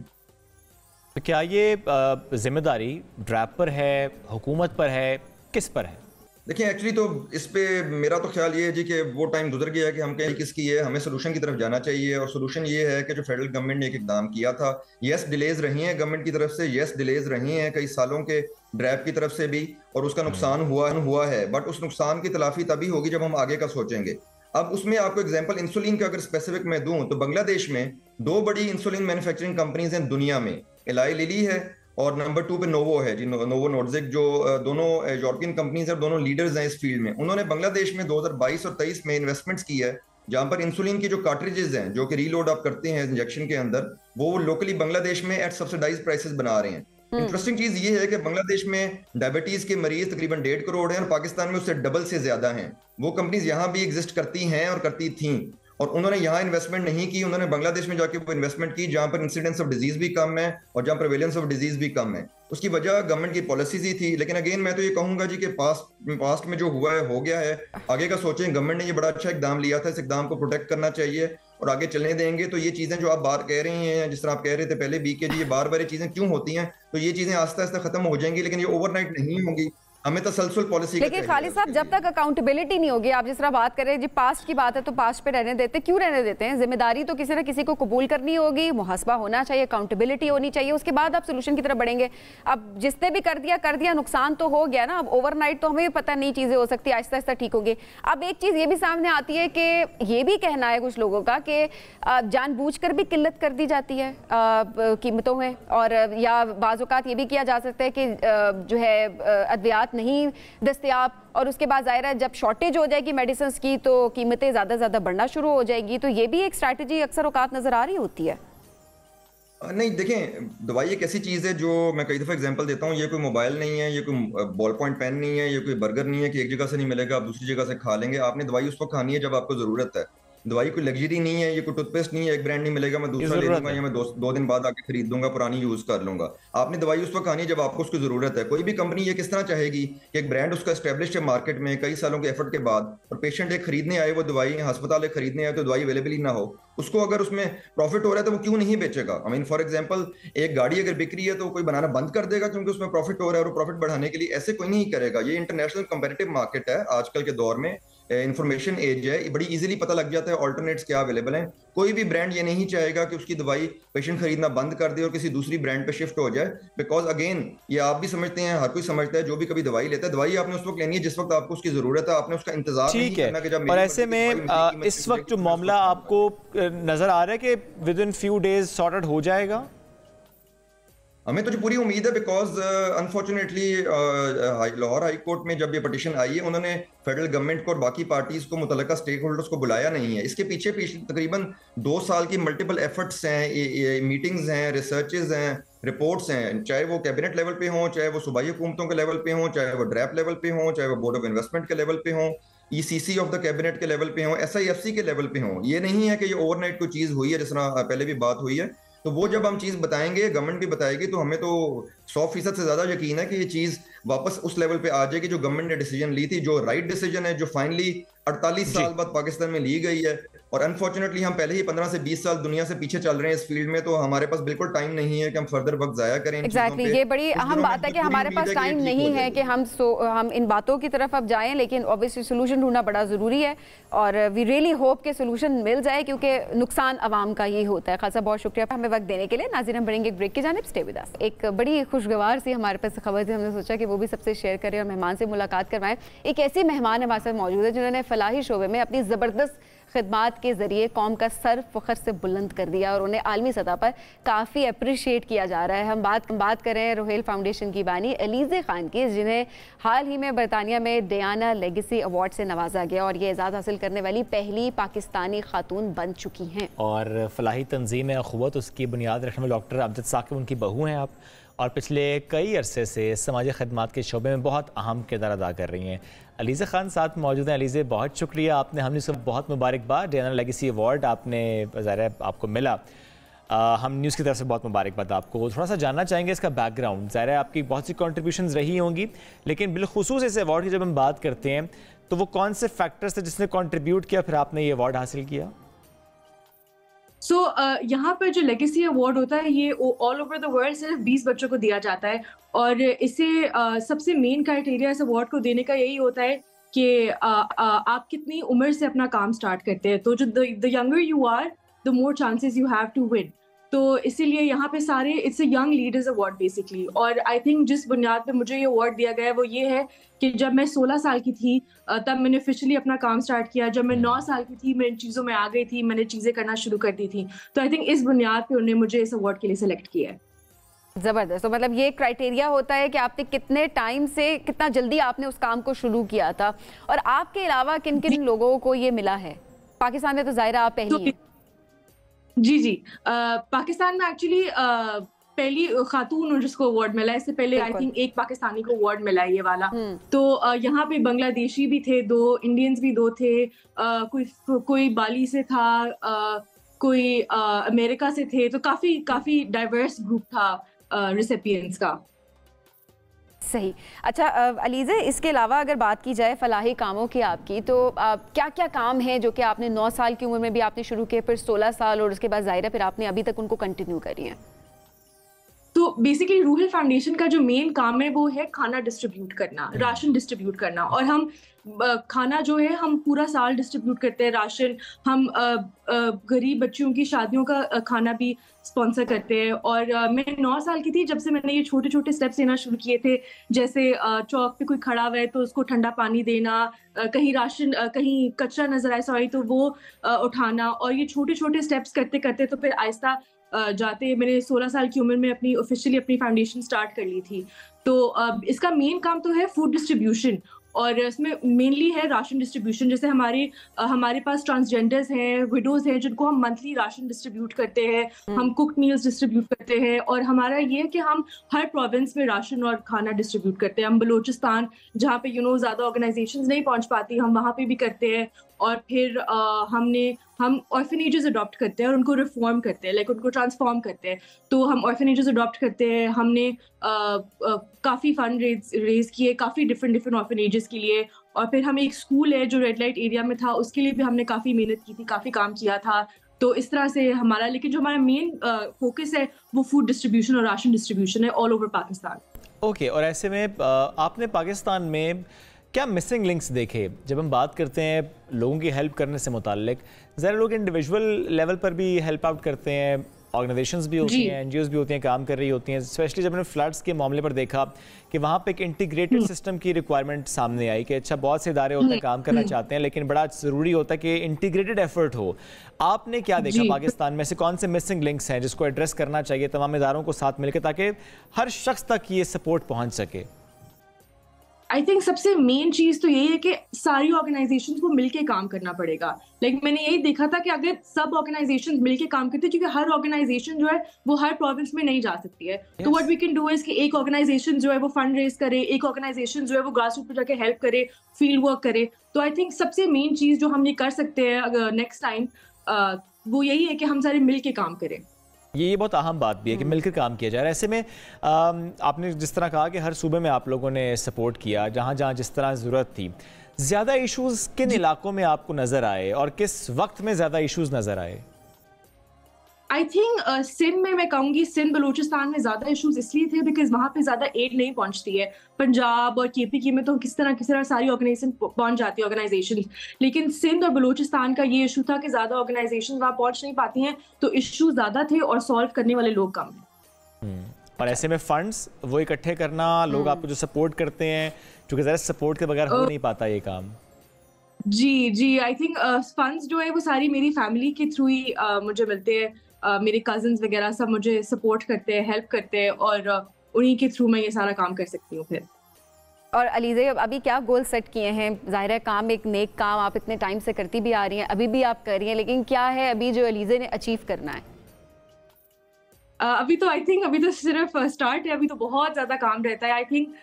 S2: तो क्या ये जिम्मेदारी ड्रैप पर है, हुकूमत पर है, किस पर है?
S5: देखिए एक्चुअली तो इस पे मेरा तो ख्याल ये है जी कि वो टाइम गुजर गया है कि हम कहें किसकी है, हमें सोल्यूशन की तरफ जाना चाहिए। और सोल्यूशन ये है कि जो फेडरल गवर्नमेंट ने एक इकदाम किया था, यस डिलेज रही हैं गवर्नमेंट की तरफ से, यस डिलेज रही हैं कई सालों के ड्रैप की तरफ से भी, और उसका नुकसान हुआ है, बट उस नुकसान की तलाफी तभी होगी जब हम आगे का सोचेंगे। अब उसमें आपको एग्जांपल इंसुलिन का अगर स्पेसिफिक मैं दूं तो बांग्लादेश में 2 बड़ी इंसुलिन मैन्युफैक्चरिंग कंपनीज हैं दुनिया में, इलाई लिली है और नंबर 2 पे नोवो है जी, नोवो नॉर्डिक, जो दोनों यूरोपियन कंपनीज हैं, दोनों लीडर्स हैं इस फील्ड में। उन्होंने बांग्लादेश में 2022 और 23 में इन्वेस्टमेंट्स की है जहां पर इंसुलिन की जो कार्ट्रिजेज हैं जो कि रीलोड आप करते हैं इंजेक्शन के अंदर, वो लोकली बांग्लादेश में एट सब्सिडाइज प्राइसेस बना रहे हैं। इंटरेस्टिंग चीज ये है कि बांग्लादेश में डायबिटीज के मरीज तकरीबन 1.5 करोड़ हैं और पाकिस्तान में उससे डबल से ज्यादा हैं। वो कंपनीज यहाँ भी एग्जिस्ट करती हैं और करती थीं, और उन्होंने यहाँ इन्वेस्टमेंट नहीं की, उन्होंने बांग्लादेश में जाके वो इन्वेस्टमेंट की जहां पर इंसिडेंस ऑफ डिजीज भी कम है और जहां प्रेवेलेंस ऑफ डिजीज भी कम है। उसकी वजह गवर्नमेंट की पॉलिसीज ही थी। लेकिन अगेन मैं तो ये कहूंगा जी कि पास्ट में जो हुआ है हो गया है, आगे का सोचें। गवर्नमेंट ने ये बड़ा अच्छा इकदाम लिया था, इस इकदाम को प्रोटेक्ट करना चाहिए और आगे चलने देंगे तो ये चीजें जो आप बार कह रही हैं, जिस तरह आप कह रहे थे पहले भी कि जी ये बार बार ये चीजें क्यों होती हैं, तो ये चीजें आस्ते आस्ते खत्म हो जाएंगी, लेकिन ये ओवरनाइट नहीं होंगी। हमें तसलसल पॉलिसी।
S1: लेकिन खालिद साहब, जब तक अकाउंटेबिलिटी नहीं होगी, आप जिस तरह बात कर रहे हैं जी, पास्ट की बात है तो पास्ट पे रहने देते, क्यों रहने देते हैं? जिम्मेदारी तो किसी न किसी को कबूल करनी होगी, मुहासबा होना चाहिए, अकाउंटेबिलिटी होनी चाहिए, उसके बाद आप सोल्यूशन की तरफ बढ़ेंगे। अब जिसने भी कर दिया, नुकसान तो हो गया ना। अब ओवरनाइट तो हमें पता नहीं चीजें हो सकती, आहिस्ता आहिस्ता ठीक होगी। अब एक चीज ये भी सामने आती है कि ये भी कहना है कुछ लोगों का कि जानबूझकर भी किल्लत कर दी जाती है कीमतों में, और या बाज़ औक़ात ये भी किया जा सकता है कि जो है अद्वियात नहीं दस्तयाब, और उसके बाद ज़ाहिर है जब शॉर्टेज हो जाएगी मेडिसिन की तो कीमतें ज़्यादा बढ़ना शुरू हो जाएगी। तो ये भी एक स्ट्रैटेजी अक्सर औक़ात नज़र आ रही होती है।
S5: नहीं, देखें, दवाई एक ऐसी चीज़ है जो मैं कई दफ़ा एग्जांपल देता हूँ, ये कोई मोबाइल नहीं है, ये कोई बॉल पॉइंट पेन नहीं है, ये कोई बर्गर नहीं है कि एक जगह से नहीं मिलेगा आप दूसरी जगह से खा लेंगे। आपने दवाई उस वक्त खानी है जब आपको ज़रूरत है। दवाई कोई लग्जरी नहीं है, ये कोई टूथपेस्ट नहीं है, एक ब्रांड नहीं मिलेगा मैं दूसरा ले लूंगा या मैं दो दिन बाद आके खरीद लूंगा, पुरानी यूज कर लूंगा। आपने दवाई उस वक्त खानी है जब आपको उसकी जरूरत है। कोई भी कंपनी ये किस तरह चाहेगी कि एक ब्रांड उसका एस्टेब्लिश है मार्केट में कई सालों के एफर्ट के बाद, और पेशेंट एक खरीदने आए वो दवाई, अस्पताल एक खरीदने आए तो दवाई अवेलेबल ही ना हो, उसको अगर उसमें प्रॉफिट हो रहा है तो वो क्यों नहीं बेचेगा? आई मीन फॉर एग्जांपल, एक गाड़ी अगर बिक रही है तो कोई बनाना बंद कर देगा क्योंकि उसमें प्रॉफिट हो रहा है, और प्रॉफिट बढ़ाने के लिए ऐसे कोई नहीं करेगा। ये इंटरनेशनल कंपेटिटिव मार्केट है आजकल के दौर में, इंफॉर्मेशन एज है, बड़ी इजीली पता लग जाता है ऑल्टरनेट्स क्या अवेलेबल हैं। कोई भी ब्रांड ये नहीं चाहेगा कि उसकी दवाई पेशेंट खरीदना बंद कर दे और किसी दूसरी ब्रांड पे शिफ्ट हो जाए, बिकॉज अगेन ये आप भी समझते हैं, हर कोई समझता है, जो भी कभी दवाई लेता है, दवाई आपने उस वक्त लेनी है जिस वक्त आपको उसकी जरूरत है, आपने उसका इंतजार नहीं करना कि जब।
S2: और ऐसे में इस वक्त जो मामला आपको नजर आ रहा है कि with in few days sort out हो जाएगा,
S5: हमें तो जो पूरी उम्मीद है, because unfortunately Lahore high court में जब ये पटिशन आई है, उन्होंने फेडरल गवर्नमेंट को और बाकी पार्टीज को, मुतल्लिका स्टेक होल्डर्स को बुलाया नहीं है। इसके पीछे तकरीबन 2 साल की मल्टीपल एफर्ट्स हैं, मीटिंग्स हैं, रिसर्चेज हैं, रिपोर्ट्स हैं, चाहे वो कैबिनेट लेवल पे हों, चाहे वो सूबाई हुकूमतों के लेवल पे हों, चाहे वो ड्रैप लेवल पे हों, चाहे वो बोर्ड ऑफ इन्वेस्टमेंट के लेवल पे हों, ECC ऑफ द कैबिनेट के लेवल पे हों, SIFC के लेवल पे हों। ये नहीं है कि ये ओवरनाइट कोई चीज़ हुई है, जिस तरह पहले भी बात हुई है। तो वो जब हम चीज़ बताएंगे, गवर्नमेंट भी बताएगी, तो हमें तो 100% से ज़्यादा यकीन है कि ये चीज़ वापस उस लेवल पे आ जाएगी जो गवर्नमेंट ने डिसीजन ली थी, जो राइट डिसीजन है, जो फाइनली 48 साल बाद पाकिस्तान में ली गई है। और अनफॉर्चुनेटली हम पहले ही 15 से 20 साल दुनिया से पीछे चल रहे हैं इस फील्ड में, तो हमारे पास बिल्कुल टाइम नहीं है कि हम फर्दर वक्त जाया करें।
S1: एग्जैक्टली, ये बड़ी अहम बात है कि हमारे पास टाइम नहीं है कि हम इन बातों की तरफ अब जाएं, लेकिन ऑब्वियसली सोल्यूशन ढूंढना बड़ा ज़रूरी है और वी रियली होप के सोल्यूशन मिल जाए, क्योंकि नुकसान आवाम का ही होता है। खासा बहुत शुक्रिया हमें वक्त देने के लिए। नाज़रीन, हम बढ़ेंगे एक ब्रेक की जानिब, स्टे विद अस। एक बड़ी खुशगवार सी हमारे पास खबर थी, हमने सोचा कि वो भी सबसे शेयर करें और मेहमान से मुलाकात करवाएं। एक ऐसी मेहमान हमारे साथ मौजूद है जिन्होंने फलाही शोबे में अपनी ज़बरदस्त खिदमात के ज़रिए कौम का सर फ़ख्र से बुलंद कर दिया और उन्हें आलमी सतह पर काफ़ी अप्रिशिएट किया जा रहा है। हम बात कर रहे हैं रोहेल फाउंडेशन की बानी अलीज़े ख़ान की, जिन्हें हाल ही में बरतानिया में डियाना लेगेसी अवार्ड से नवाजा गया और ये एजाज़ हासिल करने वाली पहली पाकिस्तानी खातून बन चुकी हैं।
S2: और फलाही तंजीम अख़ुवत, उसकी बुनियाद रखने वाले डॉक्टर अमजद साकिब उनकी बहू हैं आप, और पिछले कई अरसे से समाजी खदमात के शोबे में बहुत अहम किरदार अदा कर रही हैं। अलीज़े ख़ान साथ मौजूद हैं। अलीज़े, बहुत शुक्रिया, आपने हमने सब बहुत मुबारकबाद, डियाना लेगेसी अवार्ड आपने ज़ाहिर आपको मिला। हम न्यूज़ की तरफ से बहुत मुबारकबाद आपको। थोड़ा सा जानना चाहेंगे इसका बैकग्राउंड। ज़ाहिर है आपकी बहुत सी कॉन्ट्रीब्यूशंस रही होंगी, लेकिन बिलखुसूस इस अवार्ड की जब हम बात करते हैं तो वो कौन से फैक्टर्स थे जिसने कॉन्ट्रीब्यूट किया, फिर आपने ये अवार्ड हासिल किया?
S6: यहाँ पर जो लेगेसी अवार्ड होता है, ये ऑल ओवर द वर्ल्ड सिर्फ 20 बच्चों को दिया जाता है, और इसे सबसे मेन क्राइटेरिया इस अवार्ड को देने का यही होता है कि आप कितनी उम्र से अपना काम स्टार्ट करते हैं। तो जो the younger you are, the more chances you have to win. तो इसीलिए यहाँ पे सारे it's a young leaders award basically. और आई थिंक जिस बुनियाद पे मुझे ये अवार्ड दिया गया है वो ये है कि जब मैं 16 साल की थी तब मैंने ऑफिशियली अपना काम स्टार्ट किया। जब मैं 9 साल की थी मैं इन चीज़ों में आ गई थी, मैंने चीज़ें करना शुरू कर दी थी। तो आई थिंक इस बुनियाद पे उन्होंने मुझे इस अवार्ड के लिए सिलेक्ट किया है।
S1: ज़बरदस्त। तो मतलब ये क्राइटेरिया होता है कि आपने कितने टाइम से, कितना जल्दी आपने उस काम को शुरू किया था। और आपके अलावा किन किन लोगों को ये मिला है? पाकिस्तान में तो ज़ाहिर आप पहली हैं।
S6: जी पाकिस्तान में एक्चुअली पहली खातून जिसको अवार्ड मिला है। इससे पहले आई थिंक एक पाकिस्तानी को अवार्ड मिला है ये वाला। तो यहाँ पे बांग्लादेशी भी थे 2, इंडियंस भी 2 थे, कोई बाली से था, कोई अमेरिका से थे। तो काफी डाइवर्स ग्रुप था रिसिपिएंट्स का।
S1: सही। अच्छा अलीज़े, इसके अलावा अगर बात की जाए फलाही कामों की आपकी, तो क्या क्या काम हैं जो कि आपने 9 साल की उम्र में भी आपने शुरू किए, फिर 16 साल और उसके बाद ज़ाहिर है फिर आपने अभी तक उनको कंटिन्यू करी हैं?
S6: तो तो बेसिकली रूरल फाउंडेशन का जो मेन काम है वो है खाना डिस्ट्रीब्यूट करना, राशन डिस्ट्रीब्यूट करना। और हम खाना जो है हम पूरा साल डिस्ट्रीब्यूट करते हैं राशन। हम गरीब बच्चियों की शादियों का खाना भी स्पॉन्सर करते हैं। और मैं 9 साल की थी जब से मैंने ये छोटे छोटे स्टेप्स लेना शुरू किए थे, जैसे चौक पे कोई खड़ा हुआ है तो उसको ठंडा पानी देना, कहीं राशन कहीं कचरा नजर आए सॉरी तो वो उठाना। और ये छोटे छोटे स्टेप्स करते करते तो फिर आहिस्ता जाते मैंने 16 साल की उम्र में ऑफिशियली अपनी फाउंडेशन स्टार्ट कर ली थी। तो इसका मेन काम तो है फूड डिस्ट्रीब्यूशन, और इसमें मेनली है राशन डिस्ट्रीब्यूशन। जैसे हमारे पास ट्रांसजेंडर्स हैं, विडोज हैं, जिनको हम मंथली राशन डिस्ट्रीब्यूट करते हैं, हम कुक्ड मील्स डिस्ट्रीब्यूट करते हैं। और हमारा ये है कि हम हर प्रोविंस में राशन और खाना डिस्ट्रीब्यूट करते हैं। हम बलूचिस्तान जहाँ पे ज़्यादा ऑर्गेनाइजेशंस नहीं पहुँच पाती, हम वहाँ पे भी करते हैं। और फिर हम ऑर्फनेजेस अडॉप्ट करते हैं और उनको रिफॉर्म करते हैं, लाइक उनको ट्रांसफॉर्म करते हैं। तो हम ऑर्फनेजेस अडॉप्ट करते हैं। हमने काफ़ी फंड रेज किए काफ़ी डिफरेंट ऑर्फनेजेस के लिए। और फिर हमें एक स्कूल है जो रेड लाइट एरिया में था, उसके लिए भी हमने काफ़ी मेहनत की थी, काफ़ी काम किया था। तो इस तरह से हमारा, लेकिन जो हमारा मेन फोकस है वो फूड डिस्ट्रीब्यूशन और राशन डिस्ट्रीब्यूशन है ऑल ओवर पाकिस्तान।
S2: ओके, और ऐसे में आपने पाकिस्तान में क्या मिसिंग लिंक्स देखे? जब हम बात करते हैं लोगों की हेल्प करने से मुताल्लिक, ज़रा लोग इंडिविजुअल लेवल पर भी हेल्प आउट करते हैं, ऑर्गेनाइजेशंस भी होती हैं, एनजीओज भी होती हैं, काम कर रही होती हैं। स्पेशली जब मैंने फ्लड्स के मामले पर देखा कि वहाँ पे एक इंटीग्रेटेड सिस्टम की रिक्वायरमेंट सामने आई कि अच्छा बहुत से इदारे होते हैं काम करना चाहते हैं, लेकिन बड़ा ज़रूरी होता है कि इंटीग्रेटेड एफर्ट हो। आपने क्या देखा पाकिस्तान में से कौन से मिसिंग लिंक्स हैं जिसको एड्रेस करना चाहिए तमाम इदारों को साथ मिलकर, ताकि हर शख्स तक ये सपोर्ट पहुँच सके?
S6: आई थिंक सबसे मेन चीज तो यही है कि सारी ऑर्गेनाइजेशंस को मिलके काम करना पड़ेगा। मैंने यही देखा था कि अगर सब ऑर्गेनाइजेशंस मिलके काम करते, क्योंकि हर ऑर्गेनाइजेशन जो है वो हर प्रोविंस में नहीं जा सकती है। तो what we can do is कि एक ऑर्गेनाइजेशन जो है वो फंड रेज करे, एक ऑर्गेनाइजेशन जो है वो ग्रास रूट पर जाके हेल्प करे, फील्ड वर्क करे। तो आई थिंक सबसे मेन चीज जो हम ये कर सकते हैं अगर नेक्स्ट टाइम वो यही है कि हम सारे मिलके काम करें।
S2: ये बहुत अहम बात भी है कि मिलकर काम किया जाए। ऐसे में आपने जिस तरह कहा कि हर सूबे में आप लोगों ने सपोर्ट किया, जहाँ जहाँ जिस तरह ज़रूरत थी, ज़्यादा इश्यूज़ किन इलाकों में आपको नज़र आए और किस वक्त में ज़्यादा इश्यूज़ नज़र आए?
S6: आई थिंक सिंध में मैं कहूँगी, सिंध बलूचिस्तान में ज़्यादा इश्यूज इसलिए थे बिकॉज वहाँ पे ज़्यादा एड नहीं पहुँचती है। पंजाब और केपीके में तो किस तरह सारी ऑर्गेनाइजेशन पहुँच जाती है ऑर्गेनाइजेशन, लेकिन सिंध और बलूचिस्तान का ये इशू था कि ज़्यादा ऑर्गेनाइजेशन वहाँ पहुँच नहीं पाती हैं, तो इशू ज़्यादा थे और सॉल्व करने वाले लोग कम हैं।
S2: और ऐसे में फंड्स वो इकट्ठे करना, लोग आपको जो सपोर्ट करते हैं, क्योंकि ज़रा सपोर्ट के बगैर हो नहीं पाता ये काम।
S6: जी आई थिंक फंड्स जो है वो सारी मेरी फैमिली के थ्रू ही मुझे मिलते हैं। मेरे कजन्स वगैरह सब मुझे सपोर्ट करते हैं, हेल्प करते हैं, और उन्हीं के थ्रू मैं ये सारा काम कर सकती हूँ फिर।
S1: और अलीज़े अभी क्या गोल सेट किए हैं? ज़ाहिर है काम एक नेक काम आप इतने टाइम से करती भी आ रही हैं, अभी भी आप कर रही हैं, लेकिन क्या है अभी जो अलीज़े ने अचीव करना है?
S6: अभी तो सिर्फ स्टार्ट है, अभी तो बहुत ज़्यादा काम रहता है। आई थिंक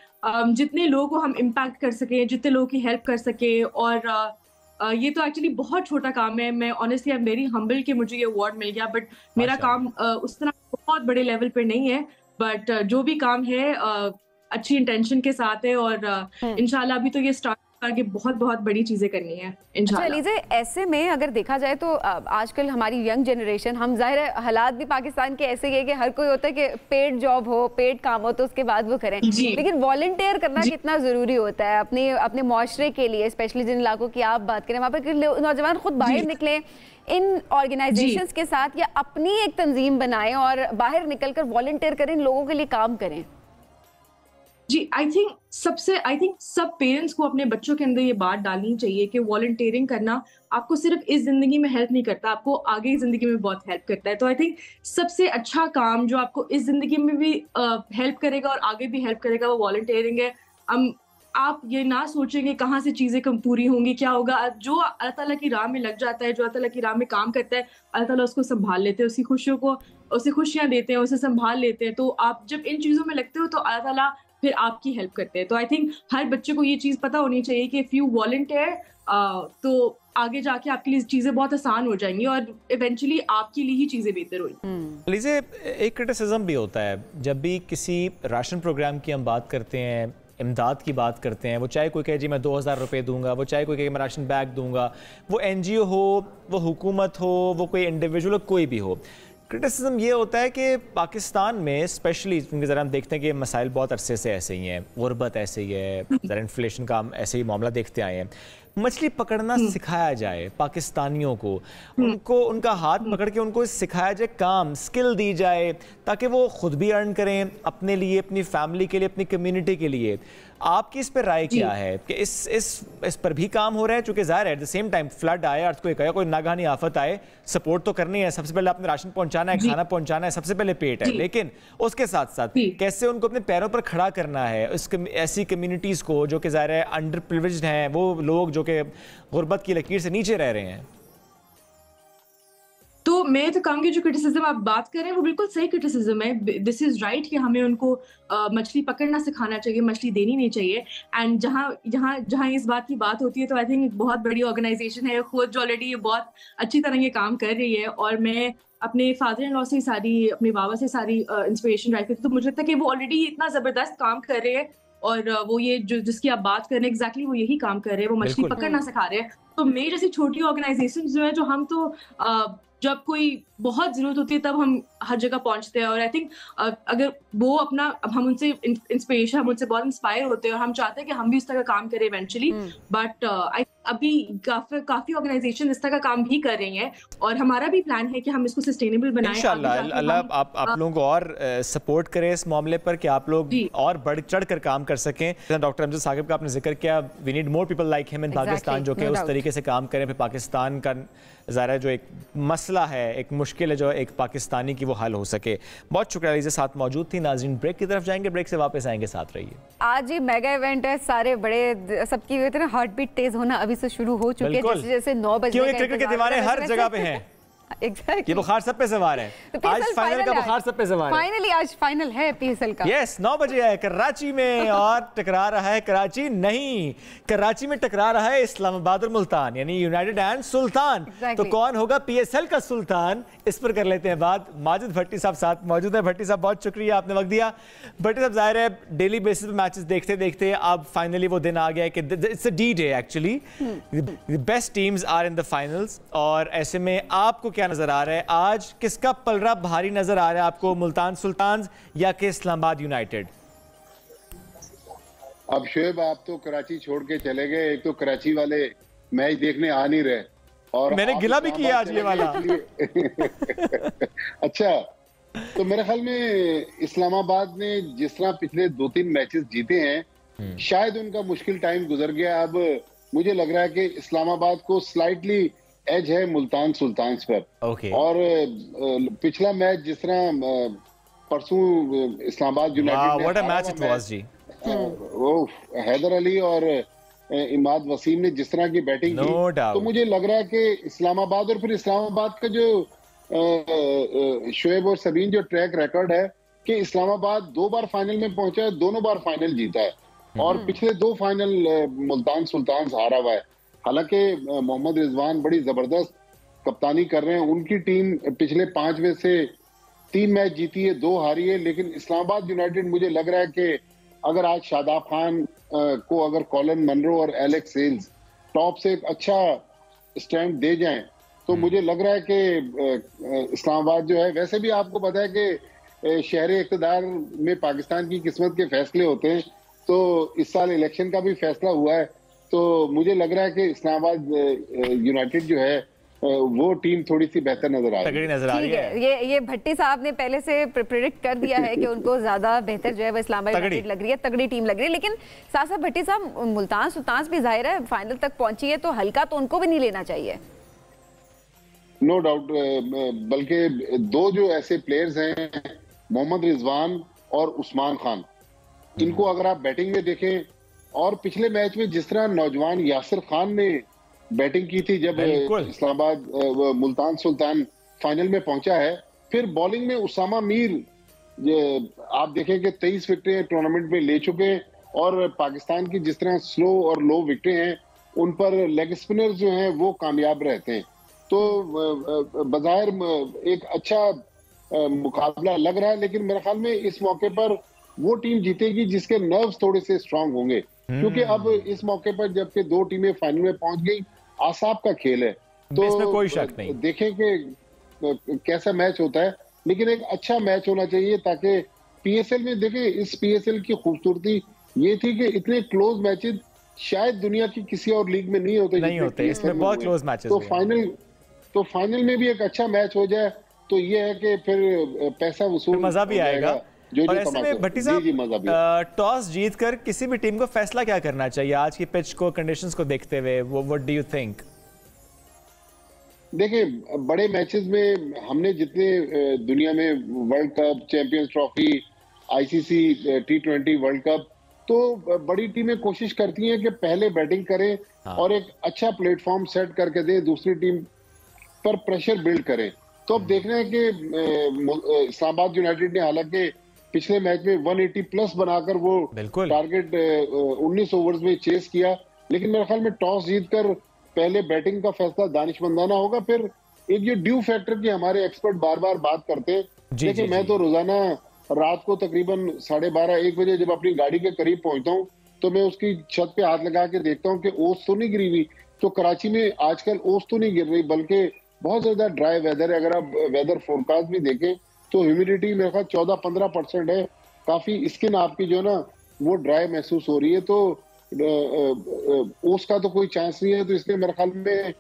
S6: जितने लोगों को हम इम्पैक्ट कर सके, जितने लोगों की हेल्प कर सके, और ये तो एक्चुअली बहुत छोटा काम है। मैं honestly I am very humble कि मुझे ये अवार्ड मिल गया, बट मेरा काम उस तरह बहुत बड़े लेवल पे नहीं है। बट जो भी काम है अच्छी इंटेंशन के साथ है, और इंशाल्लाह अभी तो ये स्टार्ट करके बहुत बड़ी चीजें करनी है इंशाल्लाह।
S1: अच्छा अलीज़े, ऐसे में अगर देखा जाए तो आजकल हमारी यंग जनरेशन, हम जाहिर है हालात भी पाकिस्तान के ऐसे ही है कि हर कोई होता है कि पेड जॉब हो, पेड काम हो तो उसके बाद वो करें, लेकिन वॉलंटियर करना कितना ज़रूरी होता है अपने माशरे के लिए, स्पेशली जिन इलाकों की आप बात करें, वहाँ पर नौजवान खुद बाहर निकले इन ऑर्गेनाइजेशंस के साथ, या अपनी एक तंजीम बनाएं और बाहर निकल कर वॉलंटियर करें, इन लोगों के लिए काम करें।
S6: जी आई थिंक सब पेरेंट्स को अपने बच्चों के अंदर ये बात डालनी चाहिए कि वॉलंटियरिंग करना आपको सिर्फ इस जिंदगी में हेल्प नहीं करता, आपको आगे जिंदगी में बहुत हेल्प करता है। तो आई थिंक सबसे अच्छा काम जो आपको इस जिंदगी में भी हेल्प करेगा और आगे भी हेल्प करेगा वो वॉलंटियरिंग है। आप ये ना सोचेंगे कहाँ से चीजें कम पूरी होंगी, क्या होगा। जो अल्लाह ताला की राह में लग जाता है, जो अल्लाह ताला की राह में काम करता है, अल्लाह ताला उसको संभाल लेते हैं, उसकी खुशियों को, उसे खुशियां देते हैं, उसे संभाल लेते हैं। तो आप जब इन चीजों में लगते हो तो अल्लाह ताला फिर आपकी हेल्प करते हैं। तो आई थिंक हर बच्चे को ये चीज पता होनी चाहिए कि इफ यू वॉलंटियर तो आगे जाके आपके लिए चीजें बहुत आसान हो जाएंगी और इवेंचुअली आपके लिए ही चीजें बेहतर होंगी।
S2: लीजिए, एक क्रिटिसिज्म भी होता है जब भी किसी राशन प्रोग्राम की हम बात करते हैं, इमदाद की बात करते हैं, वो चाहे कोई कहे जी मैं 2000 रुपये दूंगा, वो चाहे कोई कहे मैं राशन बैग दूंगा, वो NGO हो, वो हुकूमत हो, वो कोई इंडिविजुअल कोई भी हो, क्रिटिसिज्म ये होता है कि पाकिस्तान में स्पेशली क्योंकि ज़रा हम देखते हैं कि मसाइल बहुत अरसे से ऐसे ही हैं, गुर्बत ऐसे ही है, ज़रा इन्फ्लेशन का हम ऐसे ही मामला देखते आए हैं। मछली पकड़ना सिखाया जाए पाकिस्तानियों को, उनको उनका हाथ पकड़ के उनको सिखाया जाए, काम स्किल दी जाए ताकि वो खुद भी अर्न करें अपने लिए, अपनी फैमिली के लिए, अपनी कम्युनिटी के लिए। आपकी इस पर राय क्या है कि इस पर भी काम हो रहा है? चूंकि ज़ाहिर है at the same time flood आए, अर्थक्वेक आए, कोई नागहानी आफत आए, सपोर्ट तो करनी है, सबसे पहले आपने राशन पहुंचाना है, खाना पहुंचाना है, सबसे पहले पेट है, लेकिन उसके साथ साथ कैसे उनको अपने पैरों पर खड़ा करना है ऐसी कम्युनिटीज़ को जो कि ज़ाहिर है अंडर प्रिविलेज्ड हैं, वो लोग जो कि गुर्बत की लकीर से नीचे रह रहे हैं।
S6: तो मैं तो कहूँगी जो क्रिटिसिज्म आप बात कर रहे हैं वो बिल्कुल सही क्रिटिसिज्म है। दिस इज राइट कि हमें उनको मछली पकड़ना सिखाना चाहिए, मछली देनी नहीं चाहिए। एंड जहाँ इस बात की बात होती है तो आई थिंक एक बहुत बड़ी ऑर्गेनाइजेशन है खुद जो ऑलरेडी ये बहुत अच्छी तरह ये काम कर रही है। और मैं अपने फादर इन लॉ से सारी, अपने बाबा से सारी इंस्पिरेशन ड्राइव करती, तो मुझे लगता है कि वो ऑलरेडी इतना जबरदस्त काम कर रहे हैं और वो ये जिसकी आप बात कर रहे हैं एग्जैक्टली वो यही काम कर रहे हैं, वो मछली पकड़ना सिखा रहे हैं। तो मेरी जैसी छोटी ऑर्गेनाइजेशन जो है, जो हम तो जब कोई बहुत जरूरत होती है तब हम हर जगह पहुंचते हैं। और आई थिंक अगर वो अपना, अब हम उनसे इंस्पिरेशन, हम उनसे बहुत इंस्पायर होते हैं और हम चाहते हैं कि हम भी इस तरह का काम करें इवेंचुअली। बट अभी काफी ऑर्गेनाइजेशन इस तरह का काम भी कर रही हैं और हमारा भी प्लान है कि हम इसको सस्टेनेबल बनाएं।
S2: इंशाल्लाह अल्लाह आप लोगों को और सपोर्ट करे इस मामले पर कि आप लोग और बढ़ चढ़ कर काम कर सकें। डॉक्टर अमजद साकिब का आपने जिक्र किया, we need more people like him in Pakistan जो कि उस तरीके से काम करें, फिर पाकिस्तान का ज़ाहिर है जो एक मसला है, एक मुश्किल है जो एक पाकिस्तानी की वो हल हो सके। बहुत शुक्रिया अलीज़ा साथ मौजूद थी। नाज़रीन ब्रेक की तरफ जाएंगे, ब्रेक से वापस आएंगे, साथ रहिए।
S1: आज ये मेगा इवेंट है, सारे बड़े सबकी हार्ट बीट तेज होना अभी से शुरू हो चुके हैं, जैसे जैसे 9 बजे
S2: क्योंकि क्रिकेट के दीवाने हर जगह पे हैं।
S1: Exactly.
S2: ये बुखार सब पे सवार है,
S1: तो
S2: आज फाइनल का बुखार सब पे सवार है।
S1: फाइनली आज फाइनल है पीएसएल का।
S2: यस 9 बजे है कराची में और टकरा रहा है कराची नहीं, कराची में टकरा रहा है इस्लामाबाद और मुल्तान, यानी यूनाइटेड एंड सुल्तान। तो कौन होगा पीएसएल का सुल्तान, इस पर कर लेते हैं बात। माजिद भट्टी साहब साथ मौजूद है। भट्टी साहब बहुत शुक्रिया, आपने वक्त दिया। भट्टी साहब जाहिर है डेली बेसिस पे मैचेस देखते देखते अब फाइनली वो दिन आ गया है कि it's a D day actually, the best teams are in the finals. और ऐसे में आपको क्या नजर आ रहा है, आज किसका पलड़ा भारी नजर आ रहा है आपको, मुल्तान सुल्तान या कि इस्लामाबाद यूनाइटेड?
S7: अब शोएब आप तो कराची छोड़ के चले गए, एक तो कराची वाले मैच देखने आ नहीं रहे और
S2: मैंने गिला भी किया आज ये वाला।
S7: अच्छा, तो मेरे ख्याल में इस्लामाबाद ने जिस तरह पिछले 2-3 मैचेस जीते हैं, शायद उनका मुश्किल टाइम गुजर गया। अब मुझे लग रहा है कि इस्लामाबाद को स्लाइटली एज है मुल्तान सुल्तान पर। और पिछला मैच जिस तरह परसों Islamabad United, what a match it was जी, वो हैदर अली और इमाद वसीम ने जिस तरह की बैटिंग की, तो मुझे लग रहा है कि इस्लामाबाद, और फिर इस्लामाबाद का जो शोएब और सबीन जो ट्रैक रिकॉर्ड है कि इस्लामाबाद 2 बार फाइनल में पहुंचा है, दोनों बार फाइनल जीता है और पिछले 2 फाइनल मुल्तान सुल्तान हारा हुआ है। हालांकि मोहम्मद रिजवान बड़ी जबरदस्त कप्तानी कर रहे हैं, उनकी टीम पिछले 5 में से 3 मैच जीती है, 2 हारी है। लेकिन इस्लामाबाद यूनाइटेड मुझे लग रहा है कि अगर आज शादाब खान को अगर कॉलिन मनरो और एलेक्स सेल्स टॉप से एक अच्छा स्टैंड दे जाएं तो मुझे लग रहा है कि इस्लामाबाद जो है, वैसे भी आपको पता है कि शहरी इक़्तिदार में पाकिस्तान की किस्मत के फैसले होते हैं, तो इस साल इलेक्शन का भी फैसला हुआ है, तो मुझे लग रहा है कि इस्लामाबाद यूनाइटेड जो है वो टीम थोड़ी सी बेहतर नजर आ रही
S1: है। ये भट्टी साहब ने पहले से प्रेडिक्ट कर दिया है कि उनको ज्यादा बेहतर जो है वो इस्लामाबाद यूनाइटेड लग रही है, तगड़ी टीम लग रही है। लेकिन साथ साथ भट्टी साहब, मुल्तान सुल्तान भी जाहिर है फाइनल तक पहुंची है, तो हल्का तो उनको भी नहीं लेना चाहिए।
S7: नो डाउट, बल्कि 2 जो ऐसे प्लेयर्स हैं मोहम्मद रिजवान और उस्मान खान, इनको अगर आप बैटिंग में देखें, और पिछले मैच में जिस तरह नौजवान यासिर खान ने बैटिंग की थी जब इस्लामाबाद मुल्तान सुल्तान फाइनल में पहुंचा है, फिर बॉलिंग में उसामा मीर आप देखें कि 23 विकेटें टूर्नामेंट में ले चुके हैं और पाकिस्तान की जिस तरह स्लो और लो विकेटें हैं उन पर लेग स्पिनर्स जो हैं वो कामयाब रहते हैं। तो बज़ाहिर एक अच्छा मुकाबला लग रहा है, लेकिन मेरे ख्याल में इस मौके पर वो टीम जीतेगी जिसके नर्व्स थोड़े से स्ट्रांग होंगे, क्योंकि अब इस मौके पर जबकि 2 टीमें फाइनल में पहुंच गई, आसाब का खेल है, तो
S2: इसमें कोई शक नहीं।
S7: देखें कि कैसा मैच होता है, लेकिन एक अच्छा मैच होना चाहिए ताकि पीएसएल में देखें, इस पीएसएल की खूबसूरती ये थी कि इतने क्लोज मैचेस शायद दुनिया की किसी और लीग में नहीं होते
S2: इसमें बहुत क्लोज मैचेस
S7: तो फाइनल में भी एक अच्छा मैच हो जाए तो ये है कि फिर पैसा वसूल
S2: मजा भी आएगा।
S7: और
S2: ऐसे में भट्टी साहब टॉस जीतकर किसी भी टीम को फैसला क्या करना चाहिए आज की पिच को, कंडीशंस को देखते हुए? What do you think?
S7: देखिए, बड़े मैचेस में हमने जितने दुनिया में world cup, champions trophy, ICC T20 world cup, तो बड़ी टीमें कोशिश करती हैं कि पहले बैटिंग करें और एक अच्छा प्लेटफॉर्म सेट करके दें, दूसरी टीम पर प्रेशर बिल्ड करें। तो अब देखना है कि इस्लामाबाद यूनाइटेड ने हालांकि पिछले मैच में 180 प्लस बनाकर वो टारगेट 19 ओवर्स में चेस किया, लेकिन मेरे ख्याल में टॉस जीतकर पहले बैटिंग का फैसला दानिशमंदाना होगा। फिर एक ये ड्यू फैक्टर की हमारे एक्सपर्ट बार बार बात करते हैं। देखिए, मैं तो रोजाना रात को तकरीबन 12:30-1 बजे जब अपनी गाड़ी के करीब पहुंचता हूं तो मैं उसकी छत पे हाथ लगा के देखता हूं कि ओस तो नहीं गिरी हुई। तो कराची में आजकल ओस तो नहीं गिर रही, बल्कि बहुत ज्यादा ड्राई वेदर है। अगर आप वेदर फोरकास्ट भी देखें तो ह्यूमिडिटी मेरे ख्याल 14-15% है। काफी स्किन आपकी जो है ना वो ड्राई महसूस हो रही है, तो ओस का तो कोई चांस नहीं है। तो इसलिए मेरे ख्याल में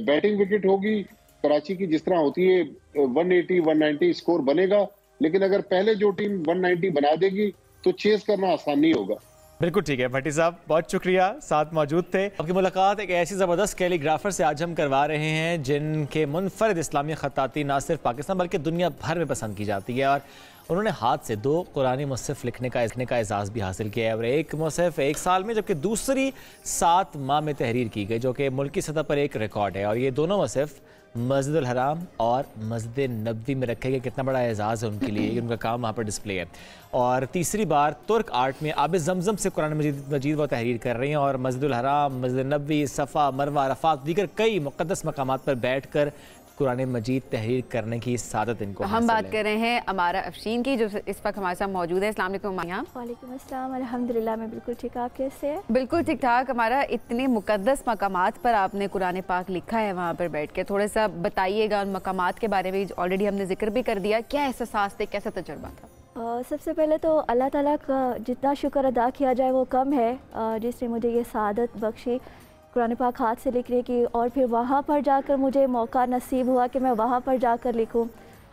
S7: बैटिंग विकेट होगी कराची की, जिस तरह होती है 180-190 स्कोर बनेगा, लेकिन अगर पहले जो टीम 190 बना देगी तो चेस करना आसान नहीं होगा।
S2: बिल्कुल ठीक है भट्टी साहब, बहुत शुक्रिया, साथ मौजूद थे। आपकी मुलाकात एक ऐसी ज़बरदस्त कैलीग्राफर से आज हम करवा रहे हैं जिनके मुनफरद इस्लामी ख़ताती ना सिर्फ पाकिस्तान बल्कि दुनिया भर में पसंद की जाती है, और उन्होंने हाथ से 2 कुरानी मुसहफ़ लिखने का एजाज़ भी हासिल किया है। और एक मुसहफ़ 1 साल में, जबकि दूसरी 7 माह में तहरीर की गई, जो कि मुल्की सतह पर एक रिकॉर्ड है। और ये दोनों मुसहफ़ मस्जिदुल हराम और मस्जिद नबवी में रखे गए। कितना बड़ा एजाज़ है उनके लिए, उनका काम वहाँ पर डिस्प्ले है। और तीसरी बार तुर्क आर्ट में आब ज़मज़म से कुरान मजीद वो तहरीर कर रही हैं, और मस्जिदुल हराम, मस्जिद नबवी, सफ़ा, मरवा, अरफात, दीगर कई मुक़द्दस मकामात पर बैठ कर कुरान मजीद तहरीर करने की सादत इनको
S1: हम बात कर रहे हैं अमारा अफशीन की, जो इस वक्त हमारे साथ मौजूद है। अस्सलाम वालेकुम।
S8: वालेकुम अस्सलाम, अल्हम्दुलिल्लाह मैं बिल्कुल ठीक। आप कैसे हैं?
S1: बिल्कुल ठीक ठाक। हमारा इतने मुकद्दस मकामात पर आपने कुरान पाक लिखा है, वहाँ पर बैठ के थोड़ा सा बताइएगा उन मकामात के बारे में। ऑलरेडी हमने जिक्र भी कर दिया, क्या एहसास थे, कैसा तजुर्बा था?
S8: सबसे पहले तो अल्लाह ताला का जितना शुक्र अदा किया जाए वो कम है, जिसने मुझे ये सादत बख्शी कुरान पाक हाथ से लिखने की, और फिर वहाँ पर जाकर मुझे मौका नसीब हुआ कि मैं वहाँ पर जाकर लिखूँ।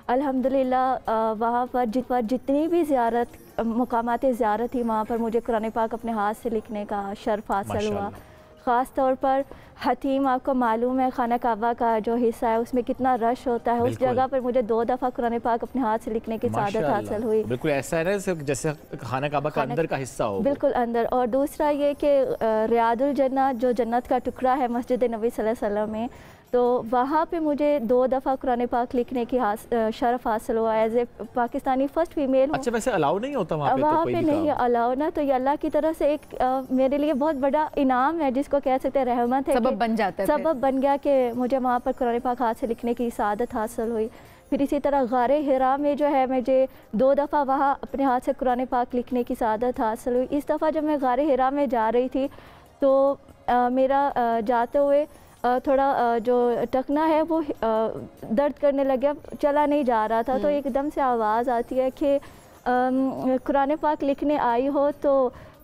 S8: अल्हम्दुलिल्लाह वहाँ पर जितनी भी ज़ियारत मकामात ज़ियारत थी, वहाँ पर मुझे कुरान पाक अपने हाथ से लिखने का शर्फ हासिल हुआ। ख़ास तौर पर हतीम, आपको मालूम है खाना काबा का जो हिस्सा है उसमें कितना रश होता है, उस जगह पर मुझे 2 दफ़ा कुरान पाक अपने हाथ से लिखने की सादत हासिल हुई।
S2: बिल्कुल ऐसा है ना जैसे खाना काबा का अंदर का हिस्सा हो,
S8: बिल्कुल अंदर। और दूसरा ये कि रियादुल जन्नत जो जन्नत का टुकड़ा है मस्जिद नबी सल्लल्लाहु अलैहि वसल्लम में, तो वहाँ पे मुझे 2 दफ़ा कुरान पाक लिखने की शर्फ हासिल हुआ। As a Pakistani first female.
S2: अच्छा, वैसे अलाउ नहीं होता वहाँ पे?
S8: वहाँ पे नहीं अलाउ ना, तो ये अल्लाह की तरफ से एक मेरे लिए बहुत बड़ा इनाम है, जिसको कह सकते हैं रहमत है,
S1: सबब बन जाता है,
S8: सबब बन गया कि मुझे वहाँ पर कुरान पाक हाथ से लिखने की सादत हासिल हुई। फिर इसी तरह गारे हिरा में जो है मुझे 2 दफ़ा वहाँ अपने हाथ से कुरान पाक लिखने की सादत हासिल हुई। इस दफ़ा जब मैं गारे हिरा में जा रही थी तो मेरा जाते हुए थोड़ा जो टकना है वो दर्द करने लग गया, चला नहीं जा रहा था। तो एकदम से आवाज़ आती है कि कुरान पाक लिखने आई हो तो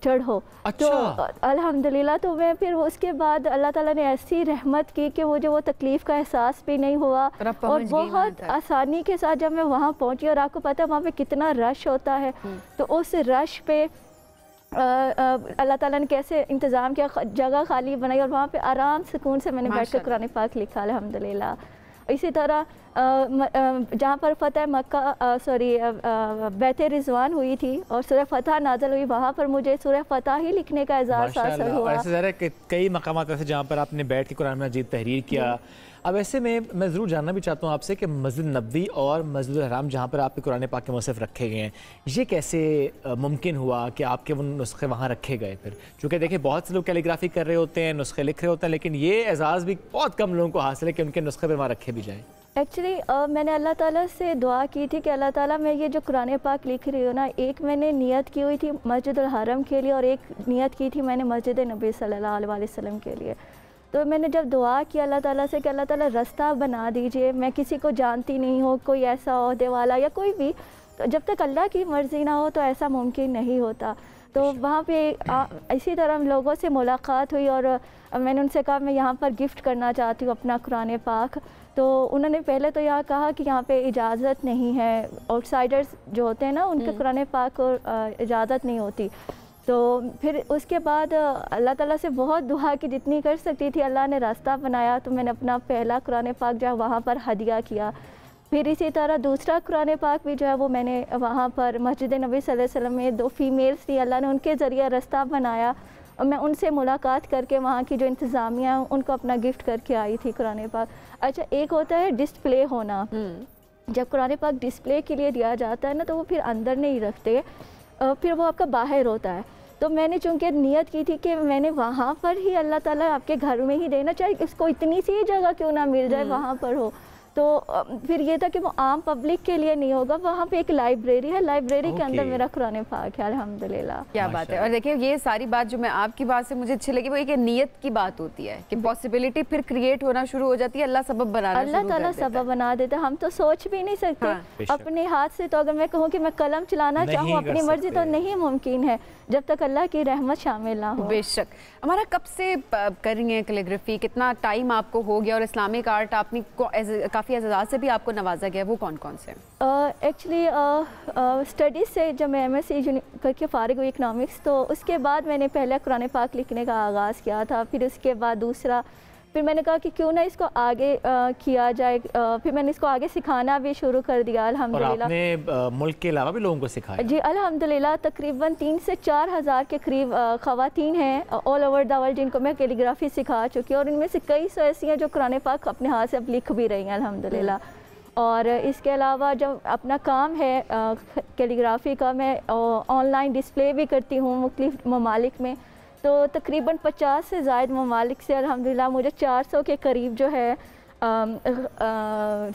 S8: चढ़ो।
S2: अच्छा।
S8: तो अल्हम्दुलिल्लाह, तो मैं फिर उसके बाद अल्लाह ताला ने ऐसी रहमत की कि मुझे वो तकलीफ़ का एहसास भी नहीं हुआ, और बहुत आसानी के साथ जब मैं वहाँ पहुँची। और आपको पता है वहाँ पे कितना रश होता है, तो उस रश पे अल्लाह ताला ने कैसे इंतज़ाम किया, जगह खाली बनाई, और वहाँ पे आराम सुकून से मैंने बैठ कर कुरान पाक लिखा अल्हम्दुलिल्लाह। इसी तरह जहाँ पर फतह मक्का बैत रिजवान हुई थी और सूरह फतह नाज़िल हुई, वहाँ पर मुझे सूरह फतह ही लिखने का एजाज़ हासिल हुआ।
S2: ऐसे ज़रा कई मकामात ऐसे जहाँ पर आपने बैठ के कुरान मजीद तहरीर किया। अब ऐसे में मैं ज़रूर जानना भी चाहता हूँ आपसे कि मस्जिद नबवी और मस्जिद हराम जहाँ पर आपके कुरान पाक के मुसहफ़ रखे गए हैं, ये कैसे मुमकिन हुआ कि आपके वो नुस्खे वहाँ रखे गए? फिर चूँकि देखिए बहुत से लोग कैलीग्राफी कर रहे होते हैं, नुस्खे लिख रहे होते हैं, लेकिन ये एजाज़ भी बहुत कम लोगों को हासिल है कि उनके नुस्खे पर वहाँ रखे भी जाएँ।
S8: एक्चुअली मैंने अल्लाह ताला से दुआ की थी कि अल्लाह ताला मैं ये जो कुरान पाक लिख रही हूँ ना, एक मैंने नियत की हुई थी मस्जिद हरम के लिए और एक नियत की थी मैंने मस्जिद नबी सल्लल्लाहु अलैहि वसल्लम के लिए। तो मैंने जब दुआ किया अल्लाह ताला से कि अल्लाह ताला रास्ता बना दीजिए, मैं किसी को जानती नहीं हूँ, कोई ऐसा ओहदे वाला या कोई भी, तो जब तक अल्लाह की मर्ज़ी ना हो तो ऐसा मुमकिन नहीं होता। तो वहाँ पे इसी तरह लोगों से मुलाकात हुई और मैंने उनसे कहा मैं यहाँ पर गिफ्ट करना चाहती हूँ अपना कुरान पाक। तो उन्होंने पहले तो यह कहा कि यहाँ पे इजाज़त नहीं है, आउटसाइडर्स जो होते हैं ना उनके कुरान पाक को इजाज़त नहीं होती। तो फिर उसके बाद अल्लाह ताला से बहुत दुआ की जितनी कर सकती थी, अल्लाह ने रास्ता बनाया। तो मैंने अपना पहला कुरान पाक जो है वहाँ पर हदिया किया। फिर इसी तरह दूसरा कुरान पाक भी जो है वो मैंने वहाँ पर मस्जिद नबी सल्लल्लाहु अलैहि वसल्लम में 2 फीमेल्स थी, अल्लाह ने उनके ज़रिए रास्ता बनाया और मैं उनसे मुलाकात करके वहाँ की जो इंतज़ामिया उनको अपना गिफ्ट करके आई थी कुरान पाक। अच्छा, एक होता है डिस्प्ले होना, जब कुरान पाक डिस्प्ले के लिए दिया जाता है ना तो वो फिर अंदर नहीं रखते, फिर वो आपका बाहर होता है। तो मैंने चूँकि नियत की थी कि मैंने वहाँ पर ही अल्लाह ताला आपके घर में ही देना, चाहे इसको इतनी सी जगह क्यों ना मिल जाए वहाँ पर हो। तो फिर ये था कि वो आम पब्लिक के लिए नहीं होगा, वहाँ पे एक लाइब्रेरी है, लाइब्रेरी के अंदर मेरा कुरान पाक है अल्हम्दुलिल्लाह।
S1: क्या बात है। और देखिए ये सारी बात जो मैं आपकी बात से मुझे अच्छी लगी वो एक नियत की बात होती है कि पॉसिबिलिटी फिर क्रिएट होना शुरू हो जाती है, अल्लाह सबब बनाना
S8: अल्लाह ताला सबब बना देता है, हम तो सोच भी नहीं सकते। हाँ। अपने हाथ से तो अगर मैं कहूँ कि मैं कलम चलाना चाहूँ अपनी मर्जी तो नहीं मुमकिन है जब तक अल्लाह की रहमत शामिल ना हो।
S1: बेशक। हमारा कब से कर रही हैं कैलीग्राफी, कितना टाइम आपको हो गया, और इस्लामिक आर्ट आपने काफ़ी एजाज़ से भी आपको नवाजा गया, वो कौन कौन से?
S8: एक्चुअली स्टडीज़ से जब मैं MSc करके फ़ारिग हुई इकनॉमिक्स, तो उसके बाद मैंने पहले कुरान पाक लिखने का आगाज़ किया था, फिर उसके बाद दूसरा, फिर मैंने कहा कि क्यों ना इसको आगे किया जाए, फिर मैंने इसको आगे सिखाना भी शुरू कर दिया अल्हम्दुलिल्लाह।
S2: और आपने मुल्क के अलावा भी लोगों को सिखाया?
S8: जी अल्हम्दुलिल्लाह, तकरीबन 3 से 4 हज़ार के करीब ख़वातीन हैं ऑल ओवर द वर्ल्ड जिनको मैं कैलीग्राफी सिखा चुकी हूँ, और इनमें से कई सौ ऐसी हैं जो कुरान पाक अपने हाथ से अब लिख भी रही हैं अल्हम्दुलिल्लाह। और इसके अलावा जब अपना काम है कैलीग्राफी का, मैं ऑनलाइन डिस्प्ले भी करती हूँ मुख्तलिफ ममालिक में, तो तकरीबन 50 से ज़ायद ममालिक से अल्हम्दुलिल्लाह मुझे 400 के करीब जो है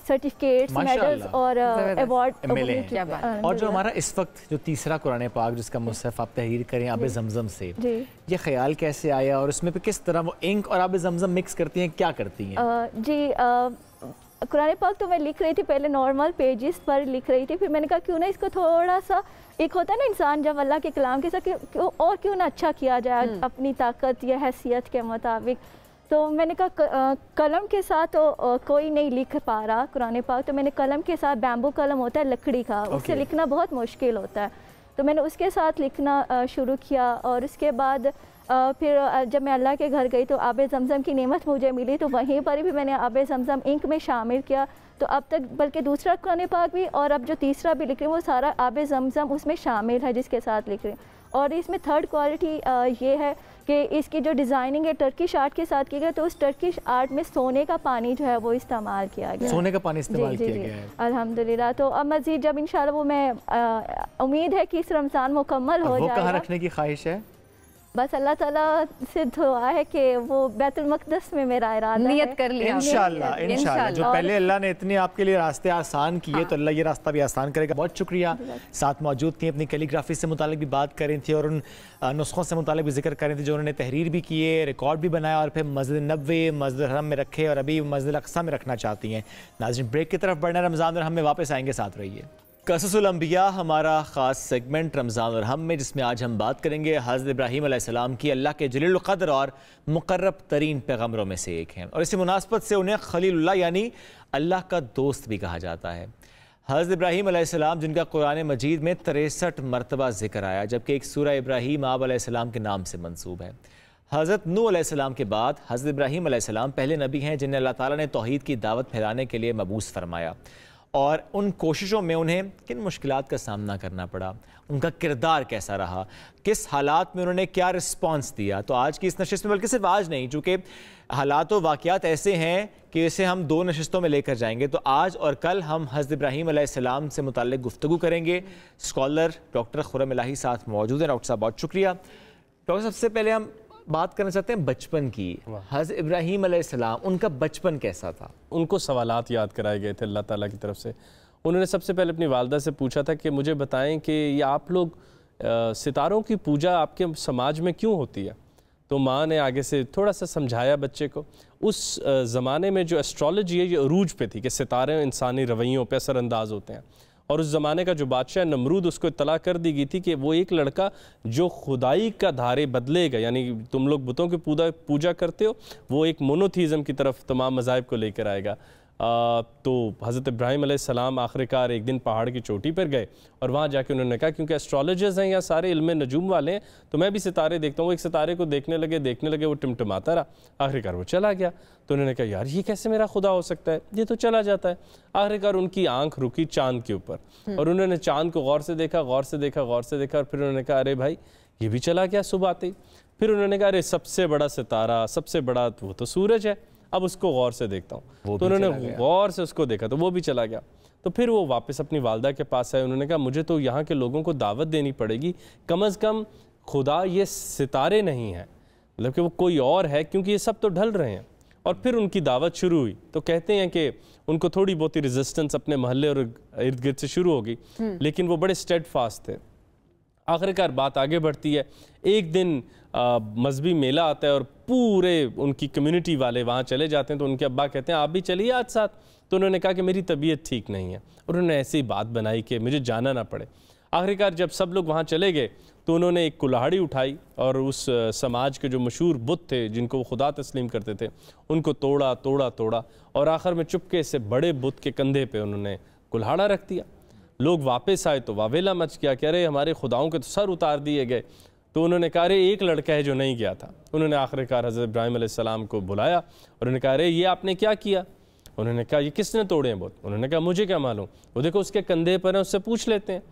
S8: सर्टिफिकेट्स, मेडल्स और अवार्ड मिले हैं।
S2: और जो हमारा इस वक्त जो तीसरा कुरान पाक जिसका मुसहफ आप तहरीर करें आब ज़मज़म से, ये ख्याल कैसे आया और उसमें किस तरह वो इंक और आब ज़मज़म मिक्स करती हैं, क्या करती हैं?
S8: जी कुरान पाक तो मैं लिख रही थी पहले नॉर्मल पेजेस पर लिख रही थी, फिर मैंने कहा क्यों ना इसको थोड़ा सा, एक होता है ना इंसान जब अल्लाह के कलाम के साथ और क्यों ना अच्छा किया जाए अपनी ताकत या हैसियत के मुताबिक। तो मैंने कहा कलम के साथ तो कोई नहीं लिख पा रहा कुरान पाक, तो मैंने कलम के साथ, बैम्बू कलम होता है लकड़ी का, उससे लिखना बहुत मुश्किल होता है, तो मैंने उसके साथ लिखना शुरू किया। और उसके बाद फिर जब मैं अल्लाह के घर गई तो आब ज़मज़म की नेमत मुझे मिली, तो वहीं पर भी मैंने आब ज़मज़म इंक में शामिल किया। तो अब तक बल्कि दूसरा कुरान पाक भी और अब जो तीसरा भी लिख रही हूँ वो सारा आब ज़मज़म उसमें शामिल है जिसके साथ लिख रही हूँ। और इसमें थर्ड क्वालिटी ये है कि इसकी जो डिज़ाइनिंग है टर्किश आर्ट के साथ की गई, तो उस टर्किश आर्ट में सोने का पानी जो है वो इस्तेमाल किया गया,
S2: सोने का पानी इस्तेमाल किया गया है
S8: अल्हम्दुलिल्लाह। तो अब मज़ीद जब इंशाल्लाह वो मैं उम्मीद है कि इस रमज़ान मुकम्मल हो जाएगा।
S2: वो कहाँ रखने की ख्वाहिश है?
S8: बस अल्लाह ताला से दुआ है कि वो बैतुल मक़दस में मेरा इरादा
S1: नियत कर लिया
S2: इंशाल्लाह। इंशाल्लाह जो पहले अल्लाह ने इतने आपके लिए रास्ते आसान किए तो अल्लाह ये रास्ता भी आसान करेगा। बहुत शुक्रिया। साथ मौजूद थी, अपनी कैलीग्राफी से मुतालिक भी बात कर रही थी और उन नुस्खों से मुतालिक भी जिक्र कर रही थी जो उन्होंने तहरीर भी किए, रिकॉर्ड भी बनाया और फिर मस्जिद नबवी, मस्जिद हरम में रखे और अभी मस्जिद अक़सा में रखना चाहती हैं। नाज़रीन ब्रेक की तरफ बढ़ना, रमज़ान और हम में वापस आएंगे, साथ रहिए। क़ससुल अंबिया हमारा ख़ास सेगमेंट रमज़ान और हम में, जिसमें आज हम बात करेंगे हज़रत इब्राहीम अलैहिस्सलाम की, अल्लाह के जलील क़द्र और मुक़र्रब तरीन पैगम्बरों में से एक हैं और इसी मुनासबत से उन्हें खलीलुल्लाह यानी अल्लाह का दोस्त भी कहा जाता है। हज़रत इब्राहीम अलैहिस्सलाम जिनका कुरान मजीद में 63 मरतबा ज़िक्र आया, जबकि एक सूरह इब्राहीम आब अलैहिस्सलाम के नाम से मंसूब है। हज़रत नूह अलैहिस्सलाम के बाद हज़रत इब्राहीम अलैहिस्सलाम पहले नबी हैं जिन्हें अल्लाह ताला ने तौहीद की दावत फैलाने के लिए मबूस फरमाया और उन कोशिशों में उन्हें किन मुश्किलात का सामना करना पड़ा, उनका किरदार कैसा रहा, किस हालात में उन्होंने क्या रिस्पॉन्स दिया। तो आज की इस नशिस्त में, बल्कि सिर्फ आज नहीं, चूँकि हालात व वाक़यात ऐसे हैं कि इसे हम 2 नशिस्तों में लेकर जाएंगे, तो आज और कल हम हज़रत इब्राहीम अलैहिस्सलाम से मुताल्लिक़ गुफ्तगू करेंगे। स्कॉलर डॉक्टर खुर्रम इलाही साथ मौजूद हैं। डॉक्टर साहब बहुत शुक्रिया। डॉक्टर सबसे पहले हम बात करना चाहते हैं बचपन की। हज़रत इब्राहीम अलैहिस्सलाम, उनका बचपन कैसा था?
S9: उनको सवालात याद कराए गए थे अल्लाह ताला की तरफ से। उन्होंने सबसे पहले अपनी वालदा से पूछा था कि मुझे बताएं कि ये आप लोग सितारों की पूजा आपके समाज में क्यों होती है? तो माँ ने आगे से थोड़ा सा समझाया बच्चे को। उस ज़माने में जो एस्ट्रोलॉजी है ये अरूज पे थी कि सितारे इंसानी रवैयों पे असरअंदाज होते हैं, और उस ज़माने का जो बादशाह नमरूद, उसको इत्तला कर दी गई थी कि वो एक लड़का जो खुदाई का धारे बदलेगा, यानी तुम लोग बुतों की पूजा करते हो, वो एक मोनोथीज़म की तरफ तमाम मज़ाहिब को लेकर आएगा। तो हज़रत इब्राहीम अलैहिस्सलाम आखिरकार एक दिन पहाड़ की चोटी पर गए और वहाँ जाके उन्होंने कहा, क्योंकि एस्ट्रोलॉजर्स हैं या सारे इल्म नजूम वाले हैं, तो मैं भी सितारे देखता हूँ। वो एक सितारे को देखने लगे, वो टिमटिमाता रहा, आखिरकार वो चला गया। तो उन्होंने कहा यार ये कैसे मेरा खुदा हो सकता है, ये तो चला जाता है। आखिरकार उनकी आंख रुकी चांद के ऊपर और उन्होंने चांद को गौर से देखा और फिर उन्होंने कहा अरे भाई ये भी चला गया सुबह आते ही। फिर उन्होंने कहा अरे सबसे बड़ा सितारा, सबसे बड़ा वो तो सूरज है, अब उसको गौर से देखता हूँ। तो उन्होंने गौर से उसको देखा तो वो भी चला गया। तो फिर वो वापस अपनी वालदा के पास आए। उन्होंने कहा मुझे तो यहाँ के लोगों को दावत देनी पड़ेगी, कम अज़ कम खुदा ये सितारे नहीं है, मतलब कि वो कोई और है, क्योंकि ये सब तो ढल रहे हैं। और फिर उनकी दावत शुरू हुई। तो कहते हैं कि उनको थोड़ी बहुत ही रेजिस्टेंस अपने महल्ले और इर्द गिर्द से शुरू होगी, लेकिन वो बड़े स्टेडफास्ट थे। आखिरकार बात आगे बढ़ती है। एक दिन मजहबी मेला आता है और पूरे उनकी कम्युनिटी वाले वहाँ चले जाते हैं। तो उनके अब्बा कहते हैं आप भी चलिए आज साथ। तो उन्होंने कहा कि मेरी तबीयत ठीक नहीं है, और उन्होंने ऐसी बात बनाई कि मुझे जाना ना पड़े। आखिरकार जब सब लोग वहाँ चले गए तो उन्होंने एक कुल्हाड़ी उठाई और उस समाज के जो मशहूर बुत थे जिनको वो खुदा तस्लीम करते थे उनको तोड़ा और आखिर में चुपके से बड़े बुत के कंधे पे उन्होंने कुल्हाड़ा रख दिया। लोग वापस आए तो वावेला मच गया, कह रहे हमारे खुदाओं के तो सर उतार दिए गए। तो उन्होंने कहा अरे एक लड़का है जो नहीं गया था। उन्होंने आखिरकार हज़रत इब्राहीम अलैहिस्सलाम को बुलाया और उन्होंने कहा अरे ये आपने क्या किया। उन्होंने कहा ये किसने तोड़े हैं बुत। उन्होंने कहा मुझे क्या मालूम, वो देखो उसके कंधे पर है, उससे पूछ लेते हैं।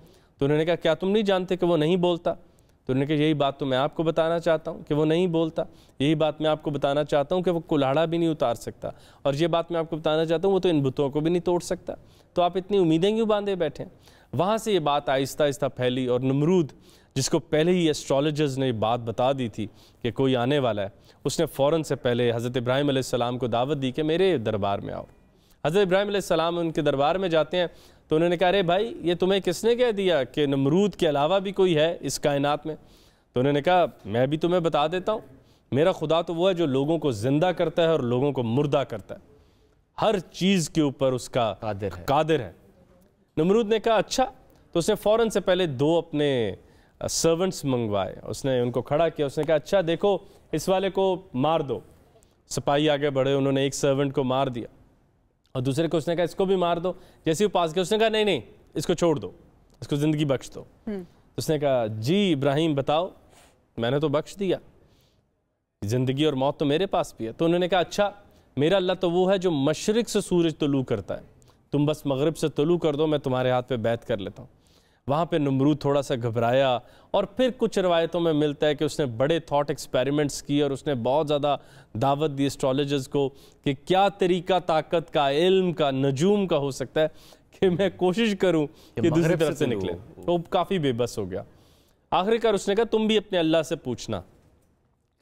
S9: तो उन्होंने कहा क्या तुम नहीं जानते कि वो नहीं बोलता। तो उन्होंने कहा यही बात तो मैं आपको बताना चाहता हूँ कि वो नहीं बोलता, यही बात मैं आपको बताना चाहता हूँ कि वो कुल्हाड़ा भी नहीं उतार सकता, और ये बात मैं आपको बताना चाहता हूँ वो तो इन बुतों को भी नहीं तोड़ सकता। तो आप इतनी उम्मीदें क्यों बांधे बैठे हैं। वहाँ से ये बात आहिस्ता आहिस्ता फैली और नमरूद, जिसको पहले ही एस्ट्रोलॉजर्स ने बात बता दी थी कि कोई आने वाला है, उसने फ़ौरन से पहले हज़रत इब्राहीम अलैहिस्सलाम को दावत दी कि मेरे दरबार में आओ। हज़रत इब्राहीम अलैहिस्सलाम उनके दरबार में जाते हैं। तो उन्होंने कहा अरे भाई ये तुम्हें किसने कह दिया कि नमरूद के अलावा भी कोई है इस कायनात में। तो उन्होंने कहा मैं भी तुम्हें बता देता हूँ, मेरा खुदा तो वो है जो लोगों को ज़िंदा करता है और लोगों को मुर्दा करता है, हर चीज़ के ऊपर उसका कादिर है। नमरूद ने कहा अच्छा। तो उसने फ़ौरन से पहले 2 अपने सर्वेंट्स मंगवाए, उसने उनको खड़ा किया। उसने कहा अच्छा देखो इस वाले को मार दो। सिपाही आगे बढ़े, उन्होंने एक सर्वेंट को मार दिया और दूसरे को उसने कहा इसको भी मार दो। जैसे ही वो पास गया उसने कहा नहीं इसको छोड़ दो, इसको ज़िंदगी बख्श दो। उसने कहा जी इब्राहीम बताओ, मैंने तो बख्श दिया, ज़िंदगी और मौत तो मेरे पास भी है। तो उन्होंने कहा अच्छा मेरा अल्लाह तो वो है जो मशरिक से सूरज तलू करता है, तुम बस मगरिब से तलू कर दो, मैं तुम्हारे हाथ पे बैत कर लेता हूँ। वहाँ पे नमरूद थोड़ा सा घबराया और फिर कुछ रवायतों में मिलता है कि उसने बड़े थॉट एक्सपेरिमेंट्स किए और उसने बहुत ज़्यादा दावत दी एस्ट्रोलॉजर्स को कि क्या तरीका ताकत का, इल्म का, नजूम का हो सकता है कि मैं कोशिश करूँ कि दूसरी तरफ से निकले। तो काफ़ी बेबस हो गया। आखिरकार उसने कहा तुम भी अपने अल्लाह से पूछना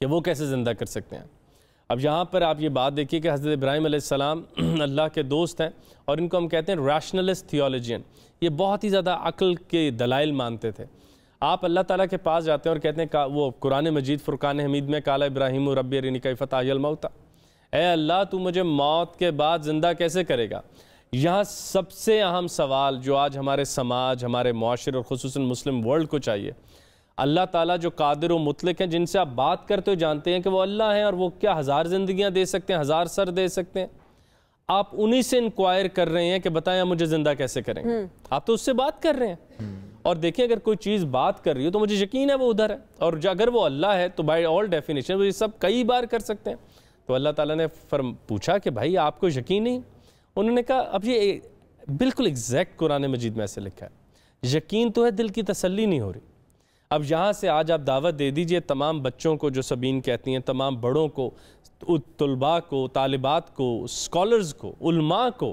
S9: कि वो कैसे ज़िंदा कर सकते हैं। अब यहाँ पर आप ये बात देखिए कि हज़रत इब्राहीम अलैहिस्सलाम अल्लाह के दोस्त हैं और इनको हम कहते हैं रैशनलिस्ट थियोलॉजियन। ये बहुत ही ज़्यादा अक्ल के दलाइल मानते थे। आप अल्लाह ताला के पास जाते हैं और कहते हैं वो कुरान मजीद फ़ुरक़ान हमीद में काला इब्राहीम रब्बी अरिनी कैफ़ तहयिल मौता, ए अल्लाह तू मुझे मौत के बाद ज़िंदा कैसे करेगा। यहाँ सबसे अहम सवाल जो आज हमारे समाज, हमारे मुआशरे और ख़ुसूसन मुस्लिम वर्ल्ड को चाहिए, अल्लाह ताला जो कादिर व मुतलक हैं, जिनसे आप बात करते हो जानते हैं कि वो अल्लाह हैं और वो क्या 1000 ज़िंदगियाँ दे सकते हैं, 1000 सर दे सकते हैं, आप उन्हीं से इंक्वायर कर रहे हैं कि बताएं आप मुझे ज़िंदा कैसे करेंगे। आप तो उससे बात कर रहे हैं। और देखिए अगर कोई चीज़ बात कर रही हो तो मुझे यकीन है वो उधर है, और अगर वो अल्लाह है तो बाय ऑल डेफिनेशन वो ये सब कई बार कर सकते हैं। तो अल्लाह ताला ने पूछा कि भाई आपको यकीन नहीं। उन्होंने कहा अब ये बिल्कुल एग्जैक्ट कुरान मजीद में ऐसे लिखा है, यकीन तो है, दिल की तसल्ली नहीं हो रही। अब यहाँ से आज आप दावत दे दीजिए तमाम बच्चों को जो सबीन कहती हैं, तमाम बड़ों को, तुलबा को, तालिबात को, स्कॉलर्स को, उलमा को,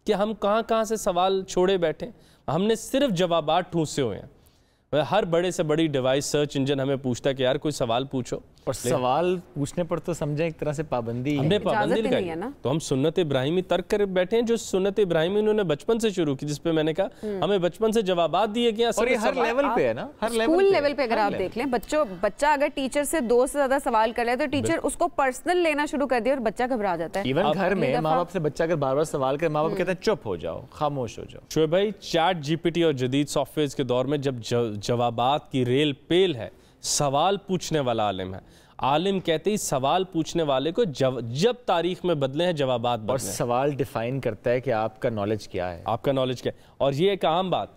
S9: कि हम कहाँ कहाँ से सवाल छोड़े बैठे। हमने सिर्फ जवाबात ठूंसे हुए हैं। हर बड़े से बड़ी डिवाइस सर्च इंजन हमें पूछता है कि यार कोई सवाल पूछो,
S2: और सवाल पूछने पर तो समझें एक तरह से पाबंदी,
S9: हमने पाबंदी लगाई है ना, तो हम सुन्नत इब्राहिमी तर्क कर बैठे हैं, जो सुन्नत इब्राहिमी उन्होंने बचपन से शुरू की, जिसपे मैंने कहा हमें बचपन से जवाबात दिए गए।
S2: और ये हर लेवल पे है ना, हर
S1: स्कूल लेवल पे अगर आप देख लें, बच्चा अगर टीचर से 2 से ज्यादा सवाल कर ले तो टीचर उसको पर्सनल लेना शुरू कर दिया और बच्चा घबरा जाता है।
S2: इवन घर में माँ बाप से बच्चा अगर बार बार सवाल करे, माँ बाप कहते हैं चुप हो जाओ, खामोश हो जाओ।
S9: शोएब भाई, चैट जीपीटी और जदीद सॉफ्टवेयर के दौर में जब जवाबात की रेल पेल है, सवाल पूछने वाला आलिम है, आलिम कहते ही सवाल पूछने वाले को जब तारीख में बदले हैं जवाबात बदले।
S2: और सवाल डिफाइन करता है कि आपका नॉलेज क्या है,
S9: आपका नॉलेज क्या है। और ये एक आम बात,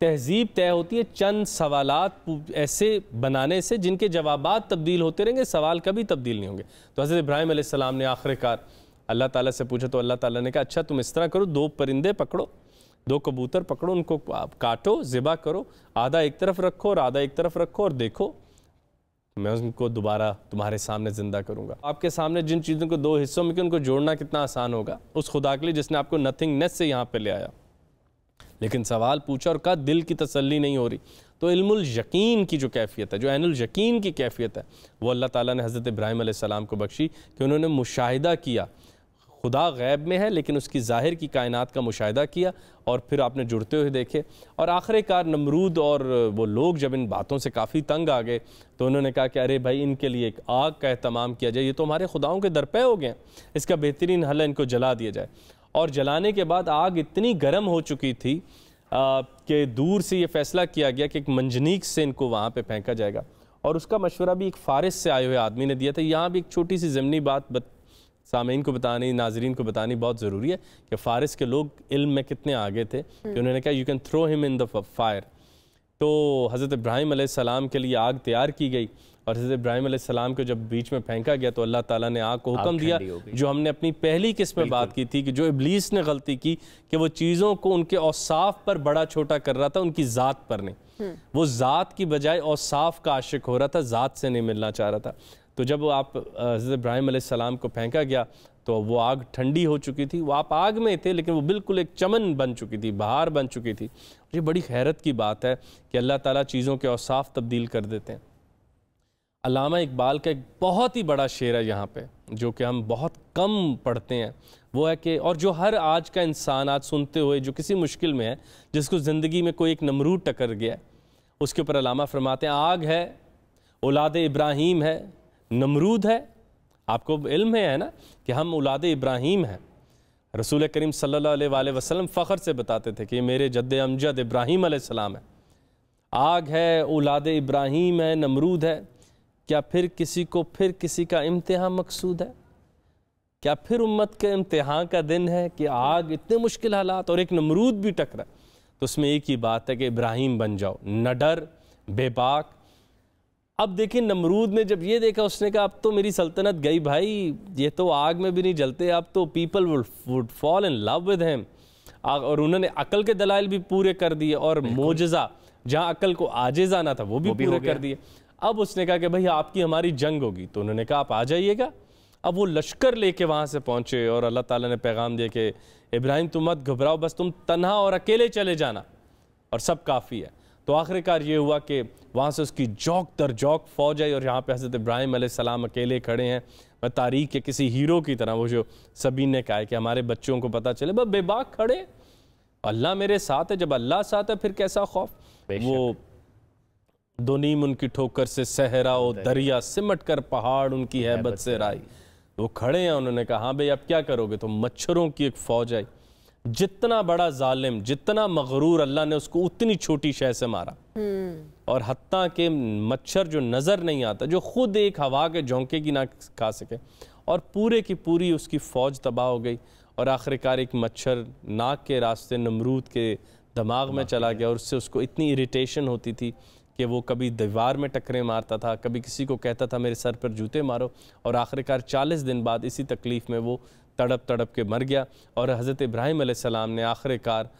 S9: तहजीब तय होती है चंद सवालात ऐसे बनाने से जिनके जवाबात तब्दील होते रहेंगे, सवाल कभी तब्दील नहीं होंगे। तो हज़रत इब्राहिम अलैहिस्सलाम ने आखिरकार अल्लाह ताला से पूछा तो अल्लाह ताला ने कहा अच्छा तुम इस तरह करो, 2 परिंदे पकड़ो, 2 कबूतर पकड़ो, उनको काटो, ज़िबा करो, आधा एक तरफ रखो और आधा एक तरफ रखो और देखो मैं उनको दोबारा तुम्हारे सामने ज़िंदा करूँगा। आपके सामने जिन चीज़ों को 2 हिस्सों में कि उनको जोड़ना कितना आसान होगा, उस खुदा के लिए जिसने आपको नथिंगनेस से यहाँ पे ले आया। लेकिन सवाल पूछा और कहा दिल की तसल्ली नहीं हो रही। तो इल्मुल यकीन की जो कैफियत है, जो ऐनुल यकीन की कैफियत है, वो अल्लाह ताला ने हज़रत इब्राहिम अलैहिस्सलाम को बख्शी कि उन्होंने मुशाहिदा किया, खुदा गैब में है लेकिन उसकी ज़ाहिर की कायनात का मुशाहिदा किया और फिर आपने जुड़ते हुए देखे। और आखिरकार नमरूद और वो लोग जब इन बातों से काफ़ी तंग आ गए तो उन्होंने कहा कि अरे भाई इनके लिए एक आग का एहतमाम किया जाए, ये तो हमारे खुदाओं के दरपे हो गए हैं, इसका बेहतरीन हल है इनको जला दिया जाए। और जलाने के बाद आग इतनी गर्म हो चुकी थी कि दूर से ये फ़ैसला किया गया कि एक मंजनीक से इनको वहाँ पर फेंका जाएगा। और उसका मशवरा भी एक फ़ारिस से आए हुए आदमी ने दिया था। यहाँ भी एक छोटी सी ज़मनी बात सामीन को बतानी, नाजरीन को बतानी बहुत ज़रूरी है कि फ़ारिस के लोग इल्म में कितने आगे थे कि उन्होंने कहा you can throw him in the fire. तो हज़रत इब्राहिम अलैहिस्सलाम के लिए आग तैयार की गई और हज़रत इब्राहिम अलैहिस्सलाम को जब बीच में फेंका गया तो अल्लाह ताला ने आग को हुक्म दिया, जो हमने अपनी पहली किस्त में बात की थी कि जो इब्लीस ने गलती की कि वो चीज़ों को उनके औसाफ पर बड़ा छोटा कर रहा था, उनकी ज़ात पर नहीं। वो ज़ात की बजाय औसाफ का आशिक हो रहा था, ज़ात से नहीं मिलना चाह रहा था। तो जब आप हज़रत इब्राहिम अलैहिस्सलाम को फेंका गया तो वो आग ठंडी हो चुकी थी, वो आप आग में थे लेकिन वो बिल्कुल एक चमन बन चुकी थी, बहार बन चुकी थी। ये बड़ी हैरत की बात है कि अल्लाह ताला चीज़ों के औसाफ तब्दील कर देते हैं। अल्लामा इकबाल का एक बहुत ही बड़ा शेर है यहाँ पे जो कि हम बहुत कम पढ़ते हैं, वो है कि और जो हर आज का इंसान आज सुनते हुए जो किसी मुश्किल में है, जिसको ज़िंदगी में कोई एक नमरूद टकर गया, उसके ऊपर अल्लामा फरमाते हैं आग है, औलाद इब्राहीम है, नमरूद है। आपको इल्म है ना कि हम औलाद इब्राहीम हैं। रसूल करीम सल्लल्लाहु अलैहि वसल्लम फ़ख्र से बताते थे कि मेरे जद्द अमजद इब्राहीम अलैहिस्सलाम है। आग है, औलाद इब्राहीम है, नमरूद है। क्या फिर किसी का इम्तिहान मकसूद है? क्या फिर उम्मत के इम्तिहान का दिन है कि आग इतने मुश्किल हालात और एक नमरूद भी टकरा? तो उसमें एक ही बात है कि इब्राहीम बन जाओ, न डर, बेबाक। अब देखिए नमरूद ने जब ये देखा उसने कहा अब तो मेरी सल्तनत गई भाई, ये तो आग में भी नहीं जलते, अब तो people would fall in love with him. और उन्होंने अकल के दलाइल भी पूरे कर दिए और मोजज़ा जहाँ अकल को आजिज़ आना था वो भी पूरे कर दिए। अब उसने कहा कि भाई आपकी हमारी जंग होगी, तो उन्होंने कहा आप आ जाइएगा। अब वो लश्कर लेके वहाँ से पहुँचे और अल्लाह ताला ने पैगाम दिया कि इब्राहिम तुम मत घबराओ, बस तुम तन्हा और अकेले चले जाना और सब काफ़ी है। तो आखिरकार ये हुआ कि वहाँ से उसकी जौक दर जौक फौज आई और यहाँ पे हज़रत इब्राहिम अलैहिस्सलाम अकेले खड़े हैं। मैं तारीख के किसी हीरो की तरह, वो जो सबीन ने कहा है कि हमारे बच्चों को पता चले बस बेबाक खड़े, अल्लाह मेरे साथ है। जब अल्लाह साथ है फिर कैसा खौफ। वो दो नीम उनकी ठोकर से सहरा ओ दरिया, सिमट कर पहाड़ उनकी हैबत से राई। वो खड़े हैं, उन्होंने कहा हाँ भाई अब क्या करोगे? तो मच्छरों की एक फौज आई। जितना बड़ा जालिम, जितना मगरूर, अल्लाह ने उसको उतनी छोटी शय से मारा। और हत्ता के मच्छर जो नज़र नहीं आता, जो खुद एक हवा के झोंके की ना खा सके, और पूरे की पूरी उसकी फ़ौज तबाह हो गई। और आखिरकार एक मच्छर नाक के रास्ते नमरूद के दिमाग में चला गया और उससे उसको इतनी इरिटेशन होती थी कि वो कभी दीवार में टकरे मारता था, कभी किसी को कहता था मेरे सर पर जूते मारो। और आखिरकार 40 दिन बाद इसी तकलीफ़ में वो तड़प तड़प के मर गया। और हज़रत इब्राहिम अलैहिस्सलाम ने आखिरकार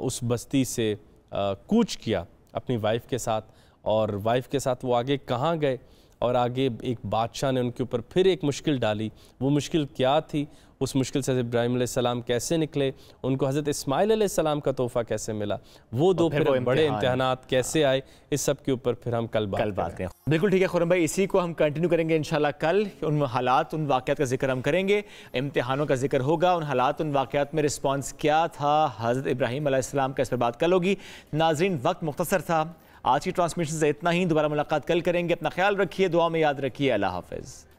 S9: उस बस्ती से कूच किया अपनी वाइफ के साथ। और वाइफ के साथ वो आगे कहाँ गए? और आगे एक बादशाह ने उनके ऊपर फिर एक मुश्किल डाली। वो मुश्किल क्या थी, उस मुश्किल से इब्राहीम अलैहिस्सलाम कैसे निकले, उनको हज़रत इस्माइल अलैहिस्सलाम का तोहफ़ा कैसे मिला, वो दो फिर बड़े इम्तिहानात कैसे आए, इस सब के ऊपर फिर हम कल बात करें।
S2: बिल्कुल ठीक है खुर्रम भाई, इसी को हम कंटिन्यू करेंगे इंशाल्लाह कल। उन हालात, उन वाक़यात का जिक्र हम करेंगे, इम्तिहानों का जिक्र होगा, उन हालात, उन वाक़यात में रिस्पॉन्स क्या था हज़रत इब्राहीम अलैहिस्सलाम का, इस पर बात कल होगी। नाज़रीन, वक्त मुख्तसर था, आज की ट्रांसमिशन से इतना ही। दोबारा मुलाकात कल करेंगे। अपना ख्याल रखिए, दुआ में याद रखिए। अल्लाह हाफ़िज़।